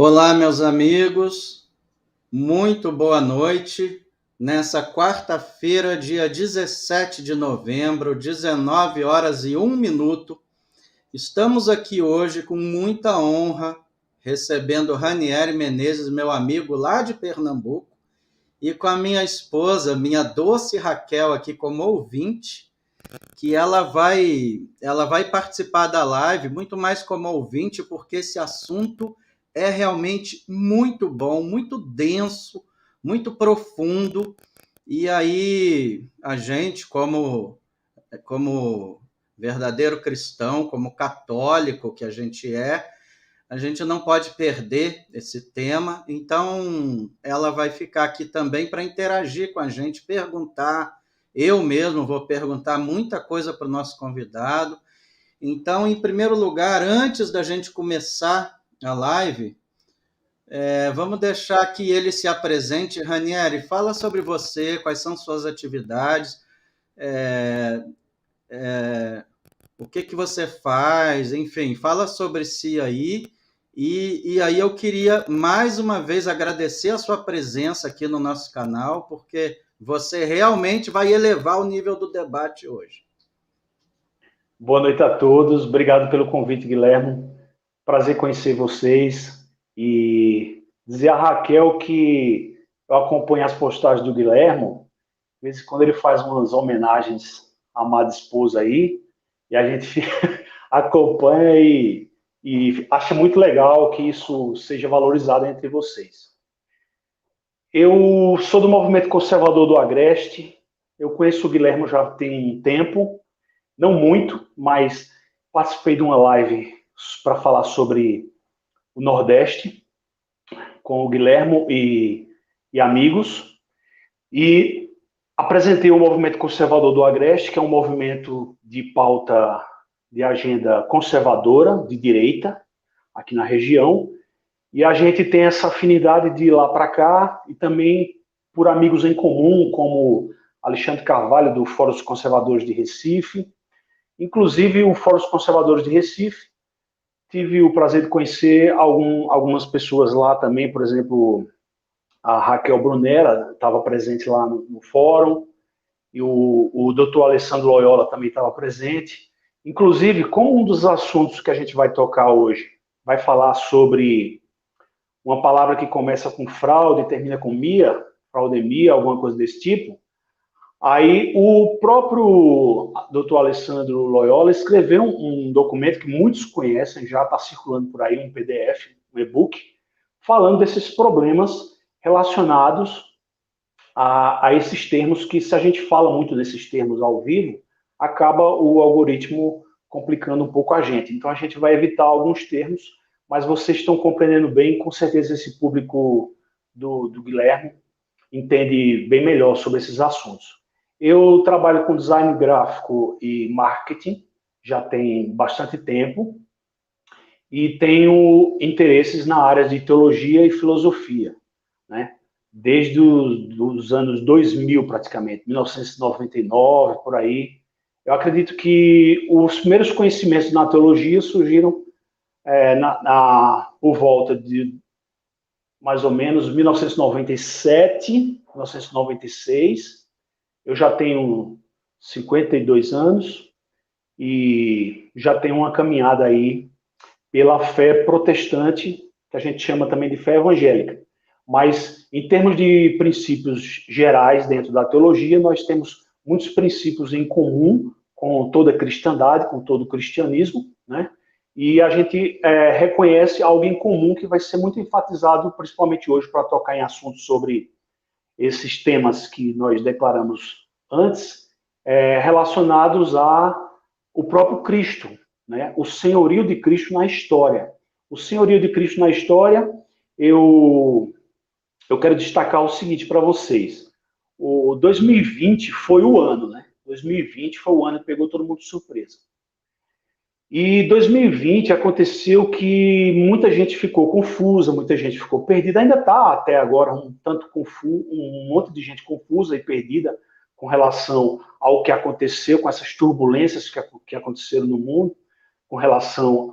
Olá, meus amigos, muito boa noite. Nessa quarta-feira, dia 17 de novembro, 19 horas e 1 minuto, estamos aqui hoje com muita honra, recebendo Ranieri Menezes, meu amigo lá de Pernambuco, e com a minha esposa, minha doce Raquel, aqui como ouvinte, que ela vai participar da live muito mais como ouvinte, porque esse assunto é realmente muito bom, muito denso, muito profundo. E aí a gente, como verdadeiro cristão, como católico que a gente não pode perder esse tema. Então, ela vai ficar aqui também para interagir com a gente, perguntar. Eu mesmo vou perguntar muita coisa para o nosso convidado. Então, em primeiro lugar, antes da gente começar a live, vamos deixar que ele se apresente. Ranieri, fala sobre você, quais são suas atividades, é, o que você faz, enfim, fala sobre si aí. E aí eu queria mais uma vez agradecer a sua presença aqui no nosso canal, porque você realmente vai elevar o nível do debate hoje. Boa noite a todos, obrigado pelo convite, Guilherme. Prazer conhecer vocês e dizer a Raquel que eu acompanho as postagens do Guilherme. De vez em quando ele faz umas homenagens à amada esposa aí, e a gente acompanha e acha muito legal que isso seja valorizado entre vocês. Eu sou do movimento conservador do Agreste, eu conheço o Guilherme já tem um tempo, não muito, mas participei de uma live para falar sobre o Nordeste com o Guilherme e amigos, e apresentei o movimento conservador do Agreste, que é um movimento de pauta de agenda conservadora, de direita, aqui na região, e a gente tem essa afinidade de ir lá para cá, e também por amigos em comum, como Alexandre Carvalho, do Fórum dos Conservadores de Recife, inclusive o Fórum dos Conservadores de Recife. Tive o prazer de conhecer algumas pessoas lá também, por exemplo, a Raquel Brunera estava presente lá no fórum, e o doutor Alessandro Loyola também estava presente. Inclusive, como um dos assuntos que a gente vai tocar hoje vai falar sobre uma palavra que começa com fraude e termina com mia, fraudemia, alguma coisa desse tipo, aí o próprio doutor Alessandro Loyola escreveu um documento que muitos conhecem, já está circulando por aí, um PDF, um e-book, falando desses problemas relacionados a esses termos que, se a gente fala muito desses termos ao vivo, acaba o algoritmo complicando um pouco a gente. Então a gente vai evitar alguns termos, mas vocês estão compreendendo bem, com certeza esse público do Guilherme entende bem melhor sobre esses assuntos. Eu trabalho com design gráfico e marketing, já tem bastante tempo, e tenho interesses na área de teologia e filosofia, né? Desde os anos 2000, praticamente, 1999, por aí. Eu acredito que os primeiros conhecimentos na teologia surgiram por volta de mais ou menos 1997, 1996. Eu já tenho 52 anos e já tenho uma caminhada aí pela fé protestante, que a gente chama também de fé evangélica. Mas, em termos de princípios gerais dentro da teologia, nós temos muitos princípios em comum com toda a cristandade, com todo o cristianismo, né? E a gente reconhece algo em comum que vai ser muito enfatizado, principalmente hoje, para tocar em assuntos sobre esses temas que nós declaramos antes, relacionados ao próprio Cristo, né? O senhorio de Cristo na história. O senhorio de Cristo na história, eu quero destacar o seguinte para vocês. O 2020 foi o ano, né? 2020 foi o ano que pegou todo mundo de surpresa. E 2020 aconteceu que muita gente ficou confusa, muita gente ficou perdida, ainda está até agora um tanto confuso, um monte de gente confusa e perdida com relação ao que aconteceu, com essas turbulências que aconteceram no mundo, com relação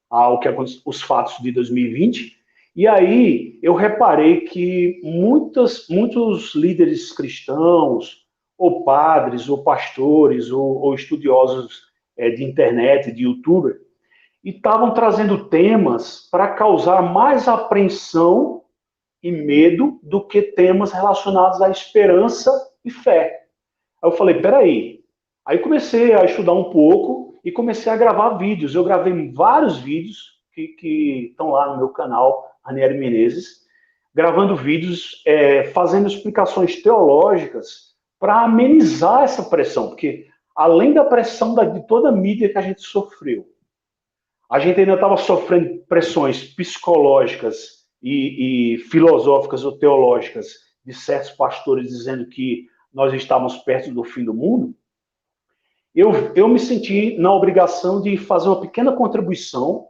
ao que os fatos de 2020. E aí eu reparei que muitos líderes cristãos, ou padres, ou pastores, ou estudiosos de internet, de youtuber, estavam trazendo temas para causar mais apreensão e medo do que temas relacionados à esperança e fé. Aí eu falei, peraí. Aí comecei a estudar um pouco e comecei a gravar vídeos. Eu gravei vários vídeos que estão lá no meu canal, Ranieri Menezes, gravando vídeos, fazendo explicações teológicas para amenizar essa pressão, porque além da pressão de toda a mídia que a gente sofreu, a gente ainda estava sofrendo pressões psicológicas e filosóficas ou teológicas de certos pastores dizendo que nós estávamos perto do fim do mundo. Eu me senti na obrigação de fazer uma pequena contribuição,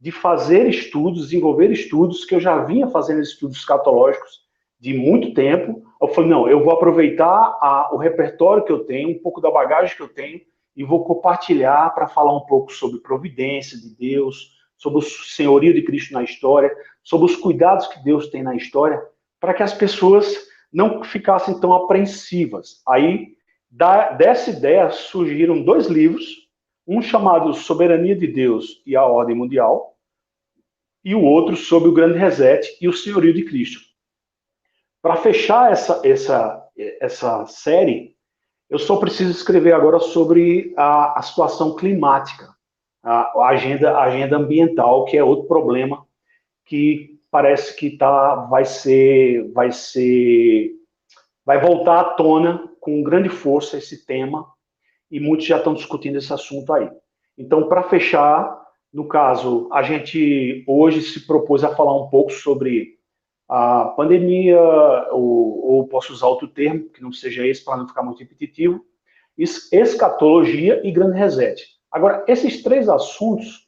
de fazer estudos, desenvolver estudos, que eu já vinha fazendo estudos escatológicos de muito tempo. Eu falei, não, eu vou aproveitar o repertório que eu tenho, um pouco da bagagem que eu tenho, e vou compartilhar para falar um pouco sobre providência de Deus, sobre o senhorio de Cristo na história, sobre os cuidados que Deus tem na história, para que as pessoas não ficassem tão apreensivas. Aí, dessa ideia, surgiram 2 livros, um chamado Soberania de Deus e a Ordem Mundial, e o outro sobre o Grande Reset e o Senhorio de Cristo. Para fechar essa série, eu só preciso escrever agora sobre a situação climática, a agenda ambiental, que é outro problema que parece que vai voltar à tona com grande força esse tema, e muitos já estão discutindo esse assunto aí. Então, para fechar, no caso, a gente hoje se propôs a falar um pouco sobre a pandemia, ou posso usar outro termo, que não seja esse, para não ficar muito repetitivo, escatologia e grande reset. Agora, esses 3 assuntos,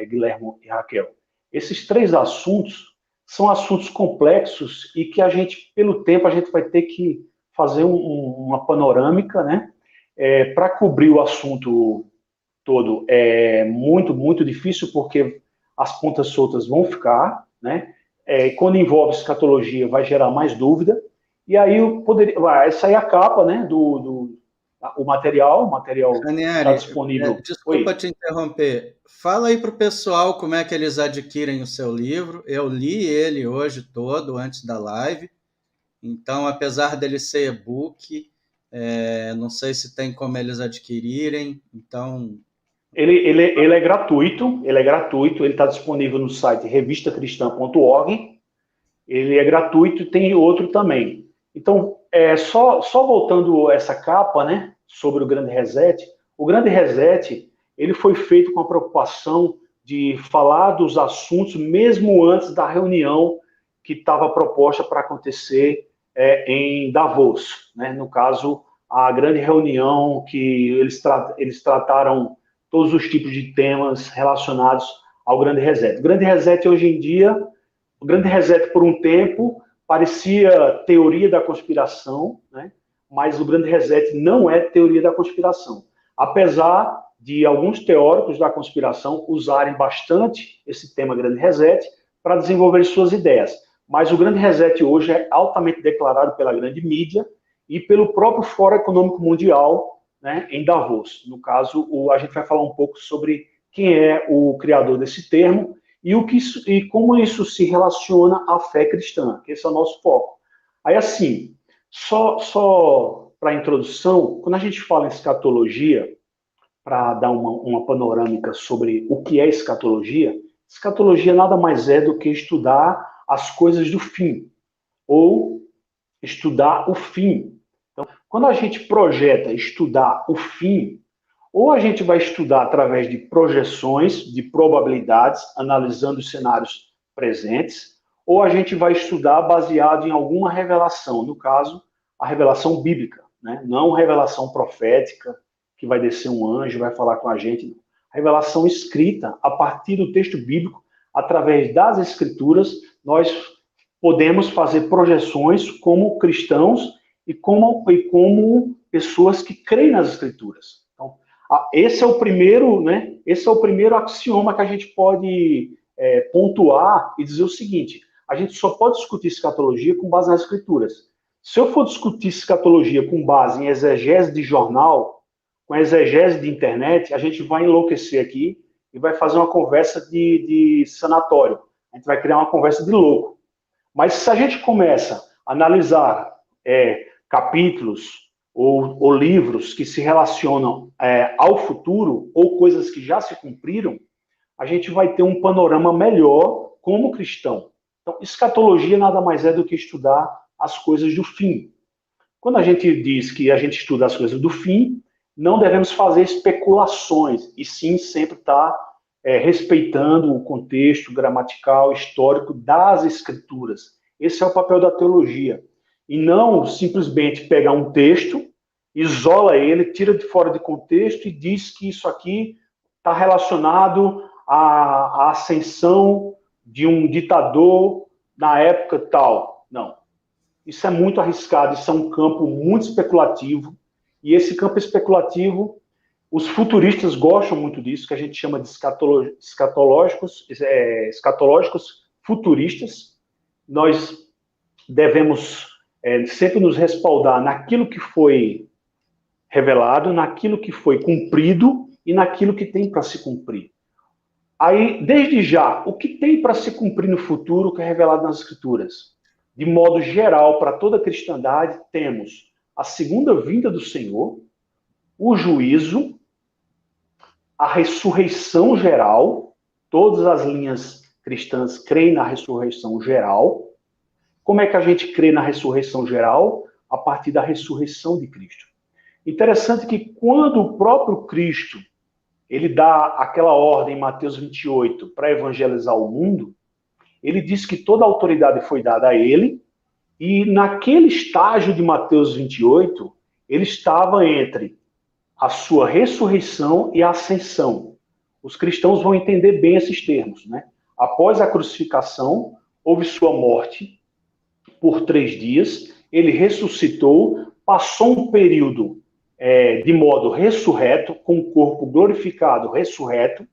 Guilherme e Raquel, esses 3 assuntos são assuntos complexos e que a gente, pelo tempo, a gente vai ter que fazer uma panorâmica, né? Para cobrir o assunto todo é muito, muito difícil, porque as pontas soltas vão ficar, né? Quando envolve escatologia, vai gerar mais dúvida. E aí vai sair a capa, né? O material está Ranieri, disponível. desculpa Oi. te interromper. Fala aí para o pessoal como é que eles adquirem o seu livro. Eu li ele hoje todo, antes da live. Então, apesar dele ser e-book, não sei se tem como eles adquirirem. Então, Ele é gratuito, ele está disponível no site revistacristã.org. Ele é gratuito e tem outro também. Então, só voltando essa capa, né, sobre o Grande Reset, o Grande Reset, ele foi feito com a preocupação de falar dos assuntos mesmo antes da reunião que estava proposta para acontecer em Davos, né? No caso, a grande reunião que eles trataram todos os tipos de temas relacionados ao Grande Reset. O Grande Reset, hoje em dia, o Grande Reset, por um tempo, parecia teoria da conspiração, né? Mas o Grande Reset não é teoria da conspiração. Apesar de alguns teóricos da conspiração usarem bastante esse tema Grande Reset para desenvolver suas ideias. Mas o Grande Reset hoje é altamente declarado pela grande mídia e pelo próprio Fórum Econômico Mundial, né, em Davos. No caso, a gente vai falar um pouco sobre quem é o criador desse termo e como isso se relaciona à fé cristã, que esse é o nosso foco. Aí, assim, só para a introdução, quando a gente fala em escatologia, para dar uma panorâmica sobre o que é escatologia, escatologia nada mais é do que estudar as coisas do fim, ou estudar o fim. Então, quando a gente projeta estudar o fim, ou a gente vai estudar através de projeções, de probabilidades, analisando os cenários presentes, ou a gente vai estudar baseado em alguma revelação, no caso, a revelação bíblica, né? Não revelação profética, que vai descer um anjo, vai falar com a gente. Não. Revelação escrita a partir do texto bíblico, através das escrituras, nós podemos fazer projeções como cristãos e como pessoas que creem nas escrituras. Então, esse é o primeiro, né, esse é o primeiro axioma que a gente pode pontuar e dizer o seguinte: a gente só pode discutir escatologia com base nas escrituras. Se eu for discutir escatologia com base em exegese de jornal, com exegese de internet, a gente vai enlouquecer aqui e vai fazer uma conversa de sanatório. A gente vai criar uma conversa de louco. Mas se a gente começa a analisar capítulos ou livros que se relacionam ao futuro ou coisas que já se cumpriram, a gente vai ter um panorama melhor como cristão. Então, escatologia nada mais é do que estudar as coisas do fim. Quando a gente diz que a gente estuda as coisas do fim, não devemos fazer especulações, e sim sempre estar respeitando o contexto gramatical, histórico das escrituras. Esse é o papel da teologia. E não simplesmente pegar um texto, isola ele, tira de fora de contexto e diz que isso aqui está relacionado à ascensão de um ditador na época tal. Não. Isso é muito arriscado, isso é um campo muito especulativo, e esse campo especulativo, os futuristas gostam muito disso, que a gente chama de escatológicos futuristas. Nós devemos sempre nos respaldar naquilo que foi revelado, naquilo que foi cumprido e naquilo que tem para se cumprir. Aí, desde já, o que tem para se cumprir no futuro que é revelado nas Escrituras? De modo geral, para toda a cristandade, temos a segunda vinda do Senhor, o juízo, a ressurreição geral. Todas as linhas cristãs creem na ressurreição geral. Como é que a gente crê na ressurreição geral? A partir da ressurreição de Cristo. Interessante que quando o próprio Cristo ele dá aquela ordem em Mateus 28 para evangelizar o mundo, ele diz que toda a autoridade foi dada a ele, e naquele estágio de Mateus 28, ele estava entre a sua ressurreição e a ascensão. Os cristãos vão entender bem esses termos, né? Após a crucificação, houve sua morte por 3 dias, ele ressuscitou, passou um período de modo ressurreto, com o corpo glorificado, ressurreto,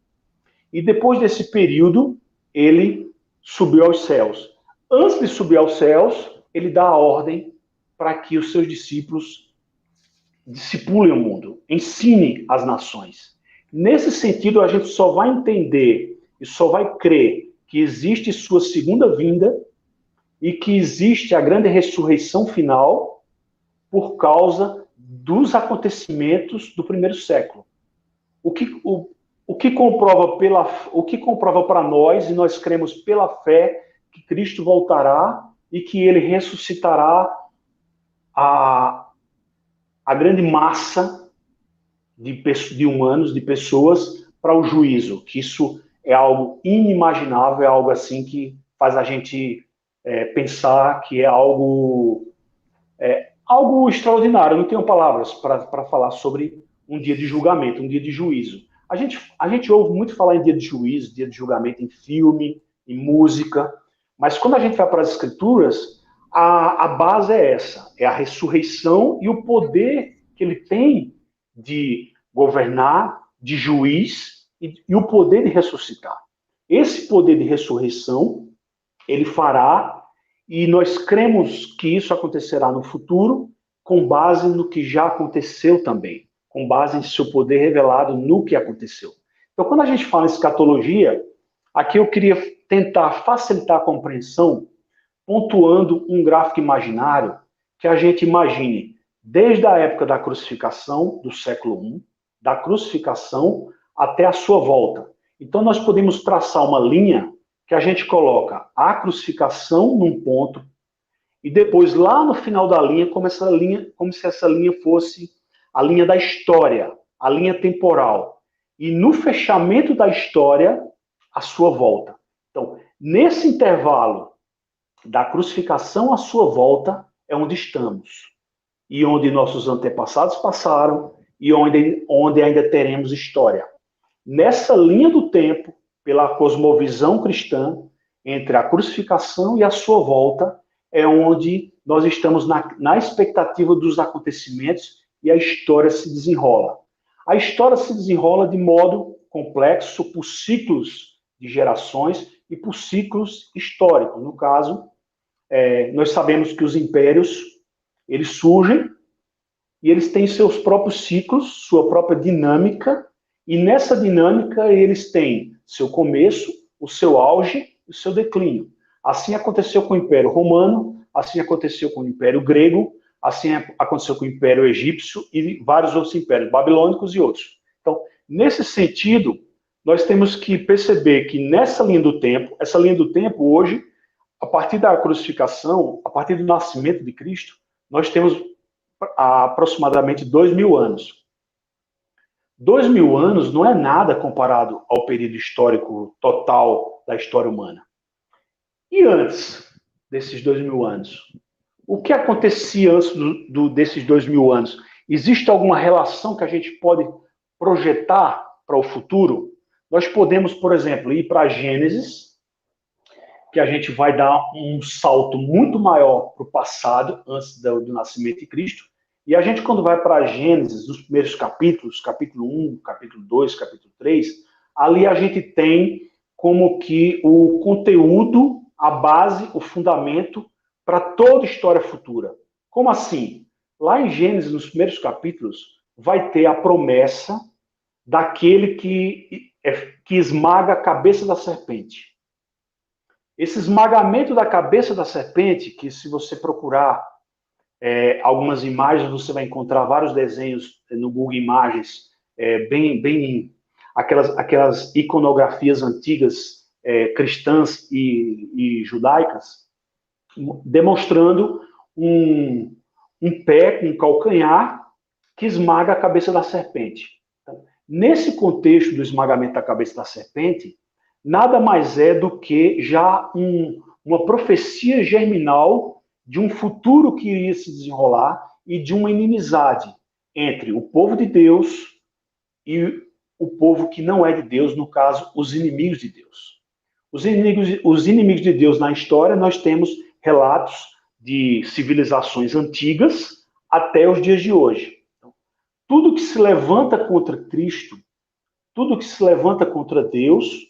e depois desse período, ele subiu aos céus. Antes de subir aos céus, ele dá a ordem para que os seus discípulos discipulem o mundo, ensinem as nações. Nesse sentido, a gente só vai entender e só vai crer que existe sua segunda vinda e que existe a grande ressurreição final por causa dos acontecimentos do primeiro século. O que comprova para nós, e nós cremos pela fé, que Cristo voltará e que ele ressuscitará a grande massa de humanos, de pessoas, para o juízo, que isso é algo inimaginável, é algo assim que faz a gente pensar que é algo extraordinário. Eu não tenho palavras para falar sobre um dia de julgamento, um dia de juízo. A gente ouve muito falar em dia de juízo, dia de julgamento em filme, em música, mas quando a gente vai para as Escrituras, a base é essa, é a ressurreição e o poder que ele tem de governar, de juiz e o poder de ressuscitar. Esse poder de ressurreição, ele fará, e nós cremos que isso acontecerá no futuro, com base no que já aconteceu também, com base em seu poder revelado no que aconteceu. Então, quando a gente fala em escatologia, aqui eu queria tentar facilitar a compreensão, pontuando um gráfico imaginário que a gente imagine desde a época da crucificação, do século I, da crucificação até a sua volta. Então, nós podemos traçar uma linha que a gente coloca a crucificação num ponto e depois, lá no final da linha, como se essa linha fosse a linha da história, a linha temporal. E no fechamento da história, a sua volta. Então, nesse intervalo da crucificação à sua volta, é onde estamos. E onde nossos antepassados passaram e onde ainda teremos história. Nessa linha do tempo, pela cosmovisão cristã, entre a crucificação e a sua volta, é onde nós estamos na expectativa dos acontecimentos e a história se desenrola. A história se desenrola de modo complexo por ciclos de gerações e por ciclos históricos. No caso, nós sabemos que os impérios, eles surgem e eles têm seus próprios ciclos, sua própria dinâmica, e nessa dinâmica eles têm seu começo, o seu auge e o seu declínio. Assim aconteceu com o Império Romano, assim aconteceu com o Império Grego, assim aconteceu com o Império Egípcio e vários outros impérios, babilônicos e outros. Então, nesse sentido, nós temos que perceber que nessa linha do tempo, essa linha do tempo hoje, a partir da crucificação, a partir do nascimento de Cristo, nós temos há aproximadamente 2.000 anos. 2.000 anos não é nada comparado ao período histórico total da história humana. E antes desses 2.000 anos? O que acontecia antes desses 2.000 anos? Existe alguma relação que a gente pode projetar para o futuro? Nós podemos, por exemplo, ir para Gênesis, que a gente vai dar um salto muito maior para o passado, antes do nascimento de Cristo. E a gente, quando vai para Gênesis, nos primeiros capítulos, capítulo 1, capítulo 2, capítulo 3, ali a gente tem como que o conteúdo, a base, o fundamento para toda história futura. Como assim? Lá em Gênesis, nos primeiros capítulos, vai ter a promessa daquele que esmaga a cabeça da serpente. Esse esmagamento da cabeça da serpente, que se você procurar algumas imagens, você vai encontrar vários desenhos no Google Imagens, bem aquelas iconografias antigas, cristãs e judaicas, demonstrando um pé, um calcanhar, que esmaga a cabeça da serpente. Então, nesse contexto do esmagamento da cabeça da serpente, nada mais é do que já uma profecia germinal de um futuro que iria se desenrolar e de uma inimizade entre o povo de Deus e o povo que não é de Deus, no caso, os inimigos de Deus. Os inimigos de Deus na história, nós temos relatos de civilizações antigas até os dias de hoje. Então, tudo que se levanta contra Cristo, tudo que se levanta contra Deus,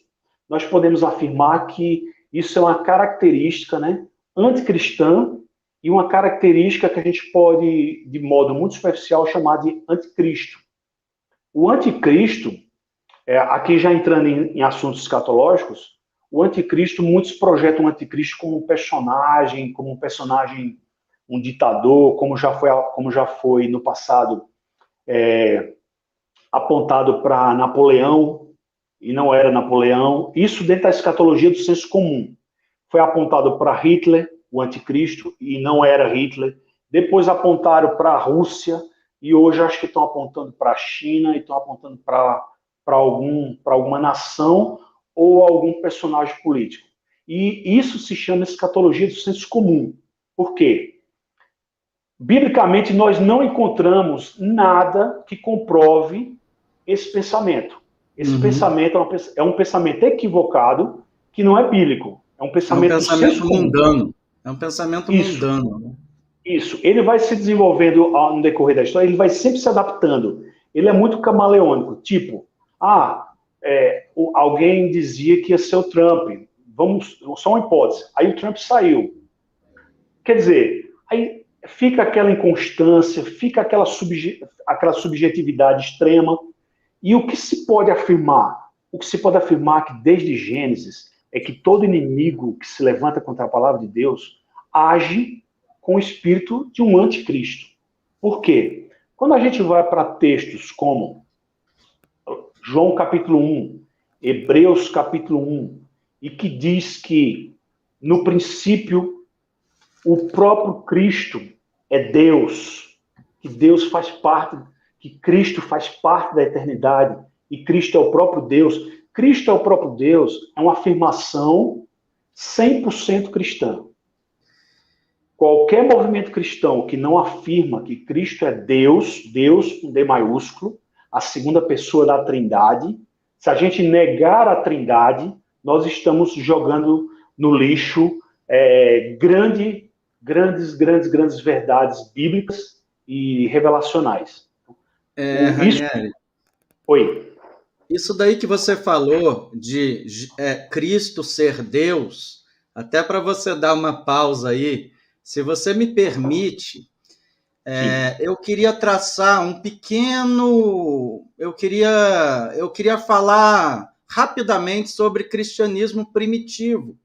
nós podemos afirmar que isso é uma característica, né, anticristã, e uma característica que a gente pode, de modo muito superficial, chamar de anticristo. O anticristo, aqui já entrando em assuntos escatológicos, o anticristo, muitos projetam o anticristo como um personagem, um ditador, como já foi no passado apontado para Napoleão, e não era Napoleão. Isso dentro da escatologia do senso comum. Foi apontado para Hitler, o anticristo, e não era Hitler. Depois apontaram para a Rússia, e hoje acho que estão apontando para a China, e estão apontando para alguma nação ou algum personagem político. E isso se chama escatologia do senso comum. Por quê? Biblicamente, nós não encontramos nada que comprove esse pensamento. Esse pensamento é um pensamento equivocado, que não é bíblico. É um pensamento mundano. É um pensamento mundano. Né? Isso. Ele vai se desenvolvendo no decorrer da história, ele vai sempre se adaptando. Ele é muito camaleônico. Tipo, alguém dizia que ia ser o Trump. Só uma hipótese. Aí o Trump saiu. Quer dizer, aí fica aquela inconstância, fica aquela subjetividade extrema. E o que se pode afirmar? O que se pode afirmar que desde Gênesis é que todo inimigo que se levanta contra a palavra de Deus age com o espírito de um anticristo. Por quê? Quando a gente vai para textos como João capítulo 1, Hebreus capítulo 1, e que diz que no princípio o próprio Cristo é Deus, que Deus faz parte, que Cristo faz parte da eternidade, e Cristo é o próprio Deus. Cristo é o próprio Deus, é uma afirmação 100% cristã. Qualquer movimento cristão que não afirma que Cristo é Deus, Deus com D maiúsculo, a segunda pessoa da Trindade, se a gente negar a Trindade, nós estamos jogando no lixo grandes verdades bíblicas e revelacionais. Ranieri, Oi. Isso daí que você falou de Cristo ser Deus, até para você dar uma pausa aí, se você me permite, Sim, eu queria traçar um pequeno. Eu queria falar rapidamente sobre cristianismo primitivo,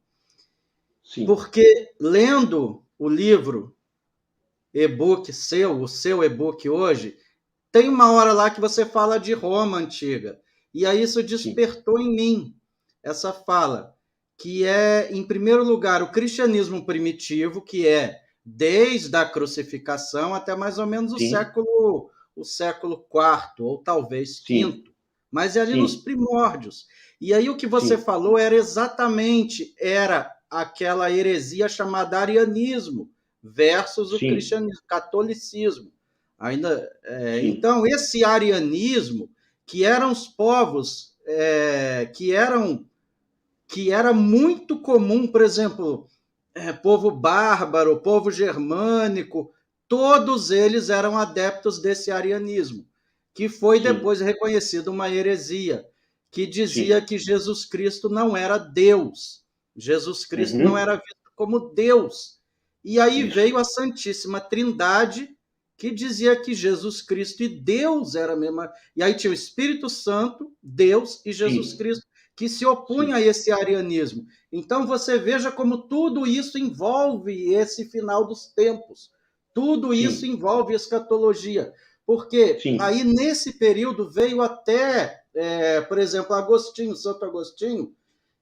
sim, porque lendo o livro e-book seu, o seu e-book hoje, tem uma hora lá que você fala de Roma antiga. E aí isso sim, despertou em mim essa fala, que é, em primeiro lugar, o cristianismo primitivo, que é desde a crucificação até mais ou menos sim, o século quarto ou talvez sim, quinto, mas é ali nos sim, primórdios. E aí o que você sim, falou era aquela heresia chamada arianismo versus o sim, cristianismo, catolicismo. Ainda, sim, então, esse arianismo, que eram os povos que era muito comum, por exemplo, povo bárbaro, povo germânico, todos eles eram adeptos desse arianismo, que foi sim, depois reconhecido uma heresia, que dizia sim. que Jesus Cristo não era Deus, Jesus Cristo não Uhum. era visto como Deus. E aí Isso. veio a Santíssima Trindade, que dizia que Jesus Cristo e Deus era a mesma. E aí tinha o Espírito Santo, Deus e Jesus Sim, Cristo, que se opunha a sim, esse arianismo. Então você veja como tudo isso envolve esse final dos tempos. Tudo isso sim, envolve escatologia. Porque sim, aí nesse período veio até, por exemplo, Agostinho, Santo Agostinho,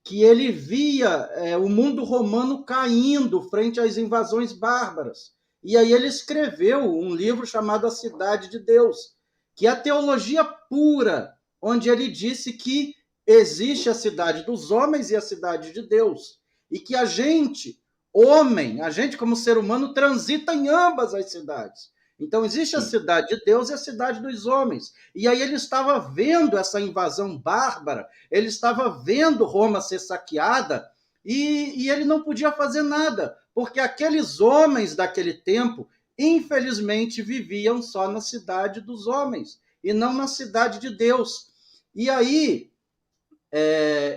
que ele via o mundo romano caindo frente às invasões bárbaras. E aí ele escreveu um livro chamado A Cidade de Deus, que é a teologia pura, onde ele disse que existe a cidade dos homens e a cidade de Deus. E que a gente, homem, a gente como ser humano, transita em ambas as cidades. Então existe a sim, cidade de Deus e a cidade dos homens. E aí ele estava vendo essa invasão bárbara, ele estava vendo Roma ser saqueada e ele não podia fazer nada, porque aqueles homens daquele tempo, infelizmente, viviam só na cidade dos homens e não na cidade de Deus. E aí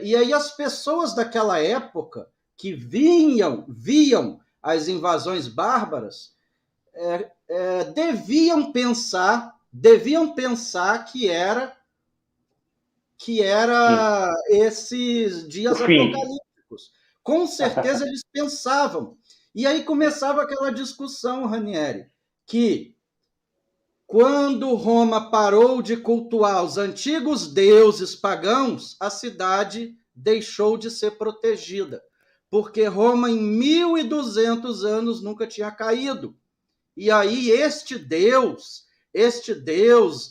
e aí as pessoas daquela época que viam as invasões bárbaras deviam pensar sim. que era esses O dias fim. apocalípticos. Com certeza eles pensavam. E aí começava aquela discussão, Ranieri, que quando Roma parou de cultuar os antigos deuses pagãos, a cidade deixou de ser protegida, porque Roma, em 1200 anos, nunca tinha caído. E aí este Deus,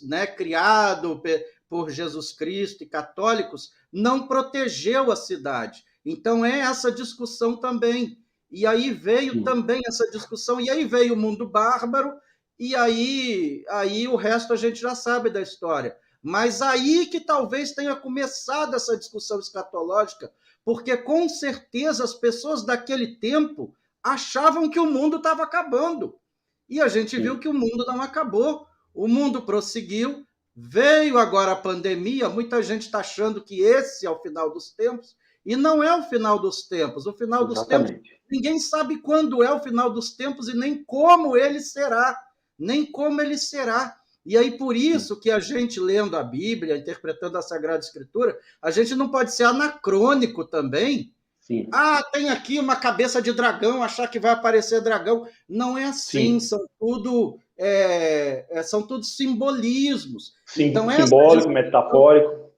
né, criado por Jesus Cristo e católicos, não protegeu a cidade. Então é essa discussão também. E aí veio Sim, também essa discussão, e aí veio o mundo bárbaro, e aí o resto a gente já sabe da história. Mas aí que talvez tenha começado essa discussão escatológica, porque com certeza as pessoas daquele tempo achavam que o mundo estava acabando. E a gente viu sim, que o mundo não acabou, o mundo prosseguiu, veio agora a pandemia, muita gente está achando que esse é o final dos tempos, e não é o final dos tempos. O final dos tempos, exatamente. ninguém sabe quando é o final dos tempos e nem como ele será, nem como ele será. E aí, por Sim, isso que a gente, lendo a Bíblia, interpretando a Sagrada Escritura, a gente não pode ser anacrônico também. sim, Ah, tem aqui uma cabeça de dragão, achar que vai aparecer dragão. Não é assim, sim. são tudo simbolismos. Então, Simbólico, metafórico.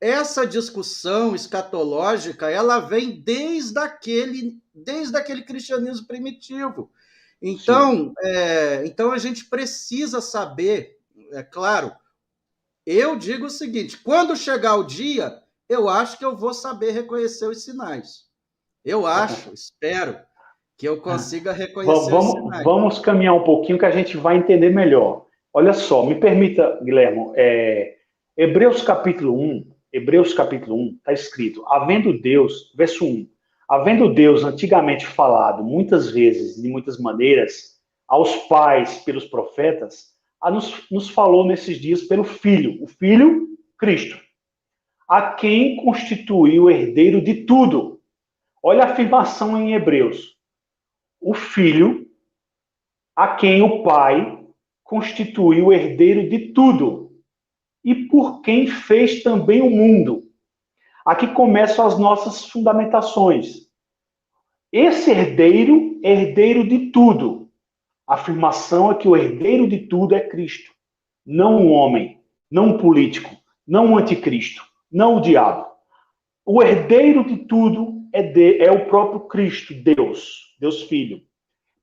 essa discussão escatológica, ela vem desde aquele cristianismo primitivo. Sim. Então a gente precisa saber, é claro, eu digo o seguinte: quando chegar o dia, eu acho que eu vou saber reconhecer os sinais. Eu acho, espero, que eu consiga reconhecer os Vamos, sinais. vamos caminhar um pouquinho que a gente vai entender melhor. Olha só, me permita, Guilherme, Hebreus capítulo 1, está escrito, havendo Deus, verso 1, havendo Deus antigamente falado muitas vezes, de muitas maneiras, aos pais pelos profetas, nos falou nesses dias pelo Filho, o Filho Cristo, a quem constituiu herdeiro de tudo. Olha a afirmação em Hebreus. O Filho, a quem o Pai constituiu herdeiro de tudo, e por quem fez também o mundo. Aqui começam as nossas fundamentações. Esse herdeiro, herdeiro de tudo. A afirmação é que o herdeiro de tudo é Cristo, não um homem, não um político, não um anticristo, não o diabo. O herdeiro de tudo é o próprio Cristo, Deus Filho,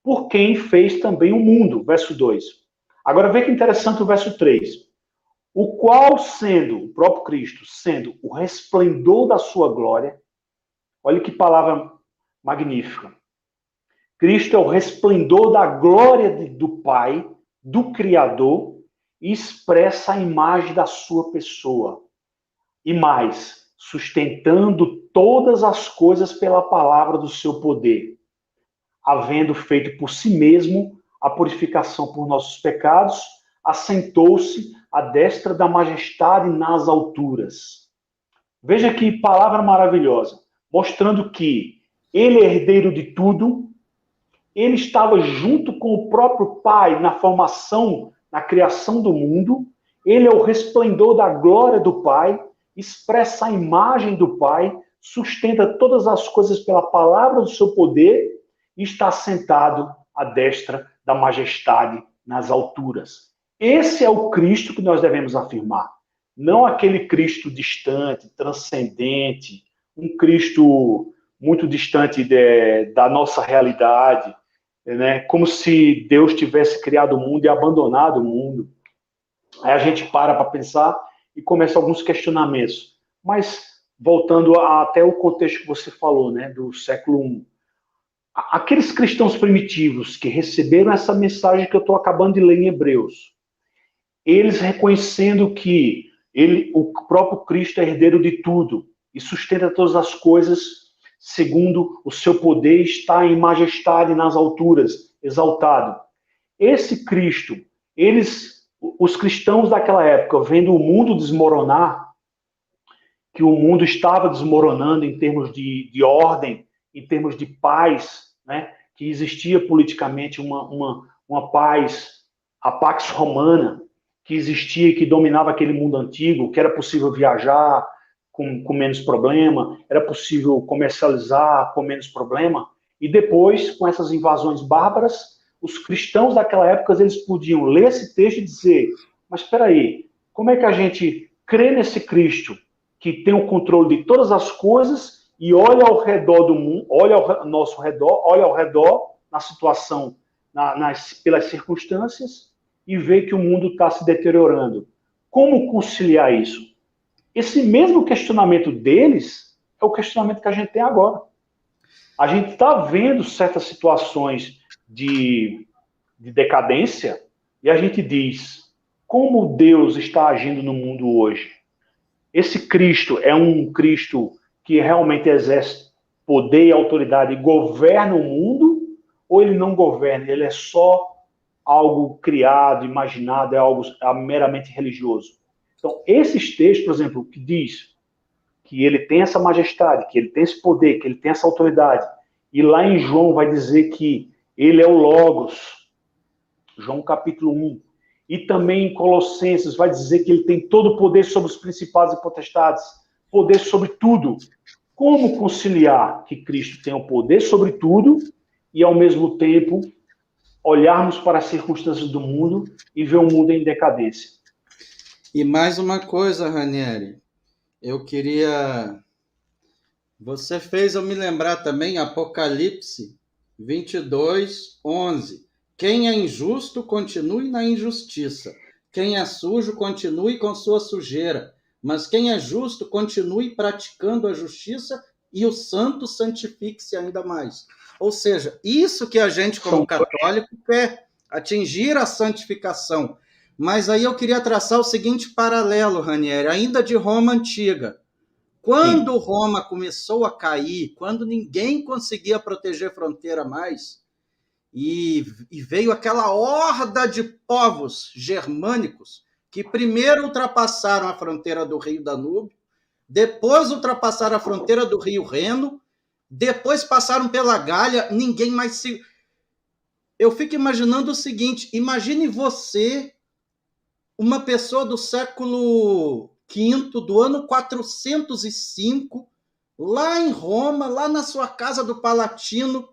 por quem fez também o mundo, verso 2. Agora vê que interessante o verso 3. O qual sendo, o próprio Cristo, sendo o resplendor da sua glória, olha que palavra magnífica. Cristo é o resplendor da glória do Pai, do Criador, e expressa a imagem da sua pessoa. E mais, sustentando todas as coisas pela palavra do seu poder, havendo feito por si mesmo a purificação por nossos pecados, assentou-se à destra da majestade nas alturas. Veja que palavra maravilhosa, mostrando que ele é herdeiro de tudo, ele estava junto com o próprio Pai na formação, na criação do mundo, ele é o resplendor da glória do Pai, expressa a imagem do Pai, sustenta todas as coisas pela palavra do seu poder e está sentado à destra da majestade nas alturas. Esse é o Cristo que nós devemos afirmar. Não aquele Cristo distante, transcendente, um Cristo muito distante da nossa realidade, né? Como se Deus tivesse criado o mundo e abandonado o mundo. Aí a gente para pensar e começa alguns questionamentos. Mas, voltando até o contexto que você falou, né, do século I, aqueles cristãos primitivos que receberam essa mensagem que eu estou acabando de ler em Hebreus, eles reconhecendo que o próprio Cristo é herdeiro de tudo e sustenta todas as coisas segundo o seu poder, está em majestade nas alturas, exaltado. Esse Cristo, os cristãos daquela época, vendo o mundo desmoronar, que o mundo estava desmoronando em termos de ordem, em termos de paz, né? Que existia politicamente uma paz, a Pax Romana, que existia e que dominava aquele mundo antigo, que era possível viajar com menos problema, era possível comercializar com menos problema. E depois, com essas invasões bárbaras, os cristãos daquela época, eles podiam ler esse texto e dizer, mas espera aí, como é que a gente crê nesse Cristo que tem o controle de todas as coisas e olha ao redor do mundo, olha ao nosso redor, olha ao redor na situação, pelas circunstâncias e vê que o mundo está se deteriorando. Como conciliar isso? Esse mesmo questionamento deles é o questionamento que a gente tem agora. A gente está vendo certas situações de decadência e a gente diz, como Deus está agindo no mundo hoje? Esse Cristo é um Cristo que realmente exerce poder e autoridade e governa o mundo, ou ele não governa, ele é só algo criado, imaginado, é algo meramente religioso? Então, esses textos, por exemplo, que diz que ele tem essa majestade, que ele tem esse poder, que ele tem essa autoridade, e lá em João vai dizer que ele é o Logos, João capítulo 1, e também em Colossenses vai dizer que ele tem todo o poder sobre os principados e potestades, poder sobre tudo. Como conciliar que Cristo tem o poder sobre tudo e, ao mesmo tempo, olharmos para as circunstâncias do mundo e ver o mundo em decadência? E mais uma coisa, Ranieri, eu queria... Você fez eu me lembrar também, Apocalipse 22, 11. Quem é injusto, continue na injustiça. Quem é sujo, continue com sua sujeira. Mas quem é justo, continue praticando a justiça e o santo santifique-se ainda mais. Ou seja, isso que a gente, como católico, quer, atingir a santificação. Mas aí eu queria traçar o seguinte paralelo, Ranieri, ainda de Roma antiga. Quando Roma começou a cair, quando ninguém conseguia proteger fronteira mais, e veio aquela horda de povos germânicos que primeiro ultrapassaram a fronteira do Rio Danúbio, depois ultrapassaram a fronteira do Rio Reno, depois passaram pela Galha, ninguém mais se... Eu fico imaginando o seguinte, imagine você, uma pessoa do século V, do ano 405, lá em Roma, lá na sua casa do Palatino,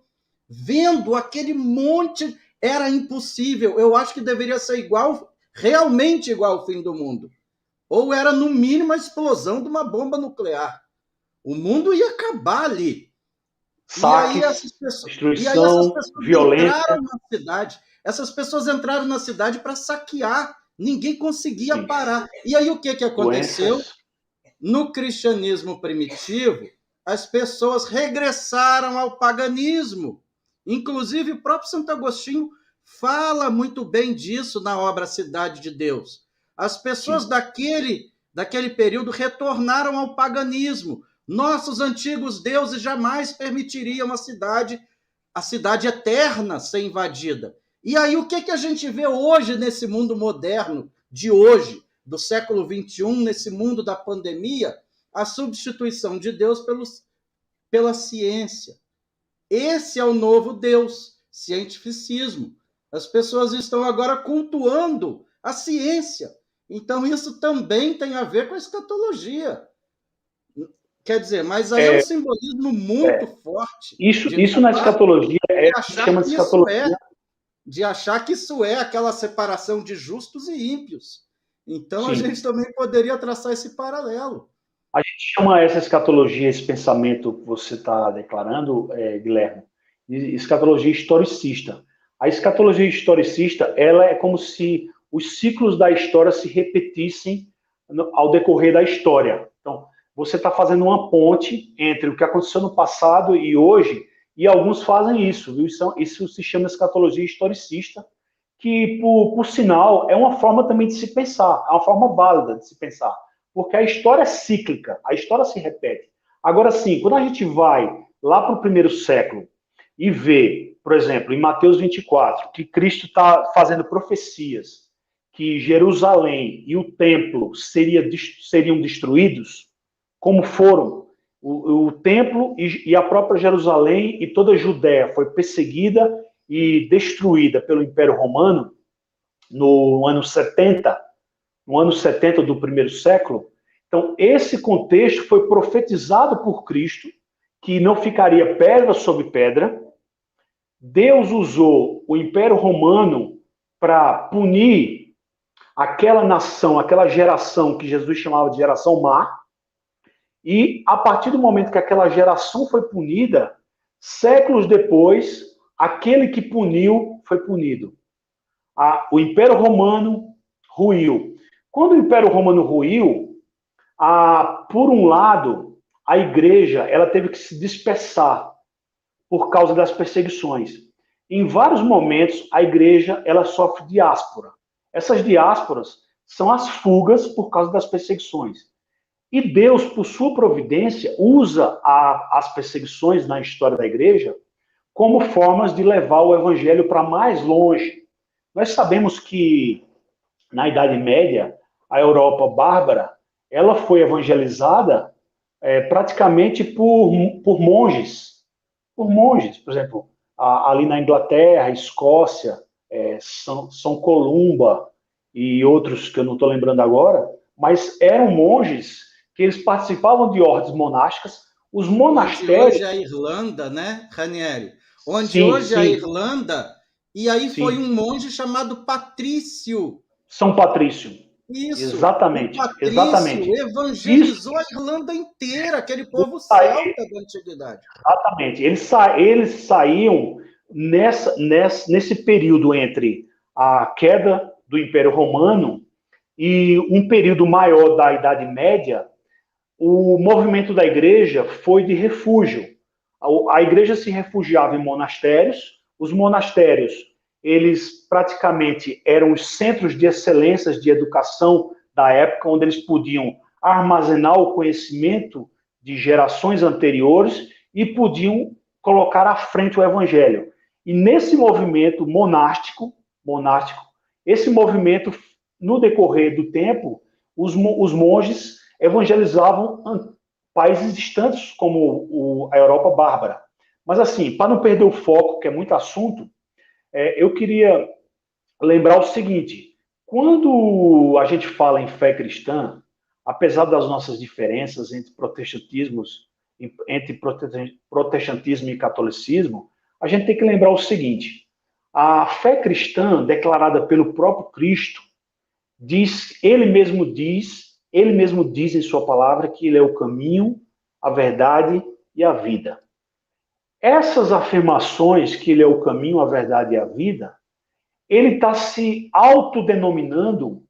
vendo aquele monte, era impossível. Eu acho que deveria ser igual, realmente igual ao fim do mundo. Ou era, no mínimo, a explosão de uma bomba nuclear. O mundo ia acabar ali. Saques, destruição, violência. Entraram na cidade. Essas pessoas entraram na cidade para saquear. Ninguém conseguia parar. E aí o que aconteceu? Doenças. No cristianismo primitivo, as pessoas regressaram ao paganismo. Inclusive, o próprio Santo Agostinho fala muito bem disso na obra Cidade de Deus. As pessoas daquele período retornaram ao paganismo. Nossos antigos deuses jamais permitiriam a cidade eterna ser invadida. E aí, o que a gente vê hoje nesse mundo moderno de hoje, do século XXI, nesse mundo da pandemia? A substituição de Deus pela ciência. Esse é o novo Deus, cientificismo. As pessoas estão agora cultuando a ciência. Então, isso também tem a ver com a escatologia. Quer dizer, mas aí é um simbolismo muito forte. Isso na escatologia chama de escatologia. De achar que isso é aquela separação de justos e ímpios. Então, a gente também poderia traçar esse paralelo. A gente chama essa escatologia, esse pensamento que você está declarando, Guilherme, de escatologia historicista. A escatologia historicista, ela é como se os ciclos da história se repetissem ao decorrer da história. Então, você está fazendo uma ponte entre o que aconteceu no passado e hoje, e alguns fazem isso, viu? Isso se chama escatologia historicista, que, por sinal, é uma forma também de se pensar, é uma forma válida de se pensar, porque a história é cíclica, a história se repete. Agora sim, quando a gente vai lá para o primeiro século e vê, por exemplo, em Mateus 24, que Cristo está fazendo profecias, que Jerusalém e o templo seriam destruídos, como foram. O templo e a própria Jerusalém e toda a Judéia foi perseguida e destruída pelo Império Romano no ano 70 do primeiro século. Então, esse contexto foi profetizado por Cristo, que não ficaria pedra sobre pedra. Deus usou o Império Romano para punir aquela nação, aquela geração que Jesus chamava de geração má. E, a partir do momento que aquela geração foi punida, séculos depois, aquele que puniu foi punido. O Império Romano ruiu. Quando o Império Romano ruiu, por um lado, a igreja ela teve que se dispersar por causa das perseguições. Em vários momentos, a igreja ela sofre diáspora. Essas diásporas são as fugas por causa das perseguições. E Deus, por sua providência, usa as perseguições na história da igreja como formas de levar o evangelho para mais longe. Nós sabemos que, na Idade Média, a Europa bárbara, ela foi evangelizada praticamente por monges. Por monges, por exemplo, ali na Inglaterra, Escócia, São Columba e outros que eu não estou lembrando agora, mas eram monges que eles participavam de ordens monásticas. Os monastérios... Onde hoje é a Irlanda, né, Ranieri? Onde hoje é a Irlanda, e aí foi um monge chamado Patrício. São Patrício. Isso. Exatamente. O Patrício exatamente. evangelizou a Irlanda inteira, aquele povo celta da antiguidade. Exatamente. Eles saíam nesse período entre a queda do Império Romano e um período maior da Idade Média. O movimento da igreja foi de refúgio. A igreja se refugiava em monastérios. Os monastérios, eles praticamente eram os centros de excelência de educação da época, onde eles podiam armazenar o conhecimento de gerações anteriores e podiam colocar à frente o evangelho. E nesse movimento monástico, esse movimento, no decorrer do tempo, os monges evangelizavam países distantes, como a Europa bárbara. Mas, assim, para não perder o foco, que é muito assunto, eu queria lembrar o seguinte: quando a gente fala em fé cristã, apesar das nossas diferenças entre protestantismo e catolicismo, a gente tem que lembrar o seguinte: a fé cristã declarada pelo próprio Cristo ele mesmo diz em sua palavra que ele é o caminho, a verdade e a vida. Essas afirmações que ele é o caminho, a verdade e a vida, ele está se autodenominando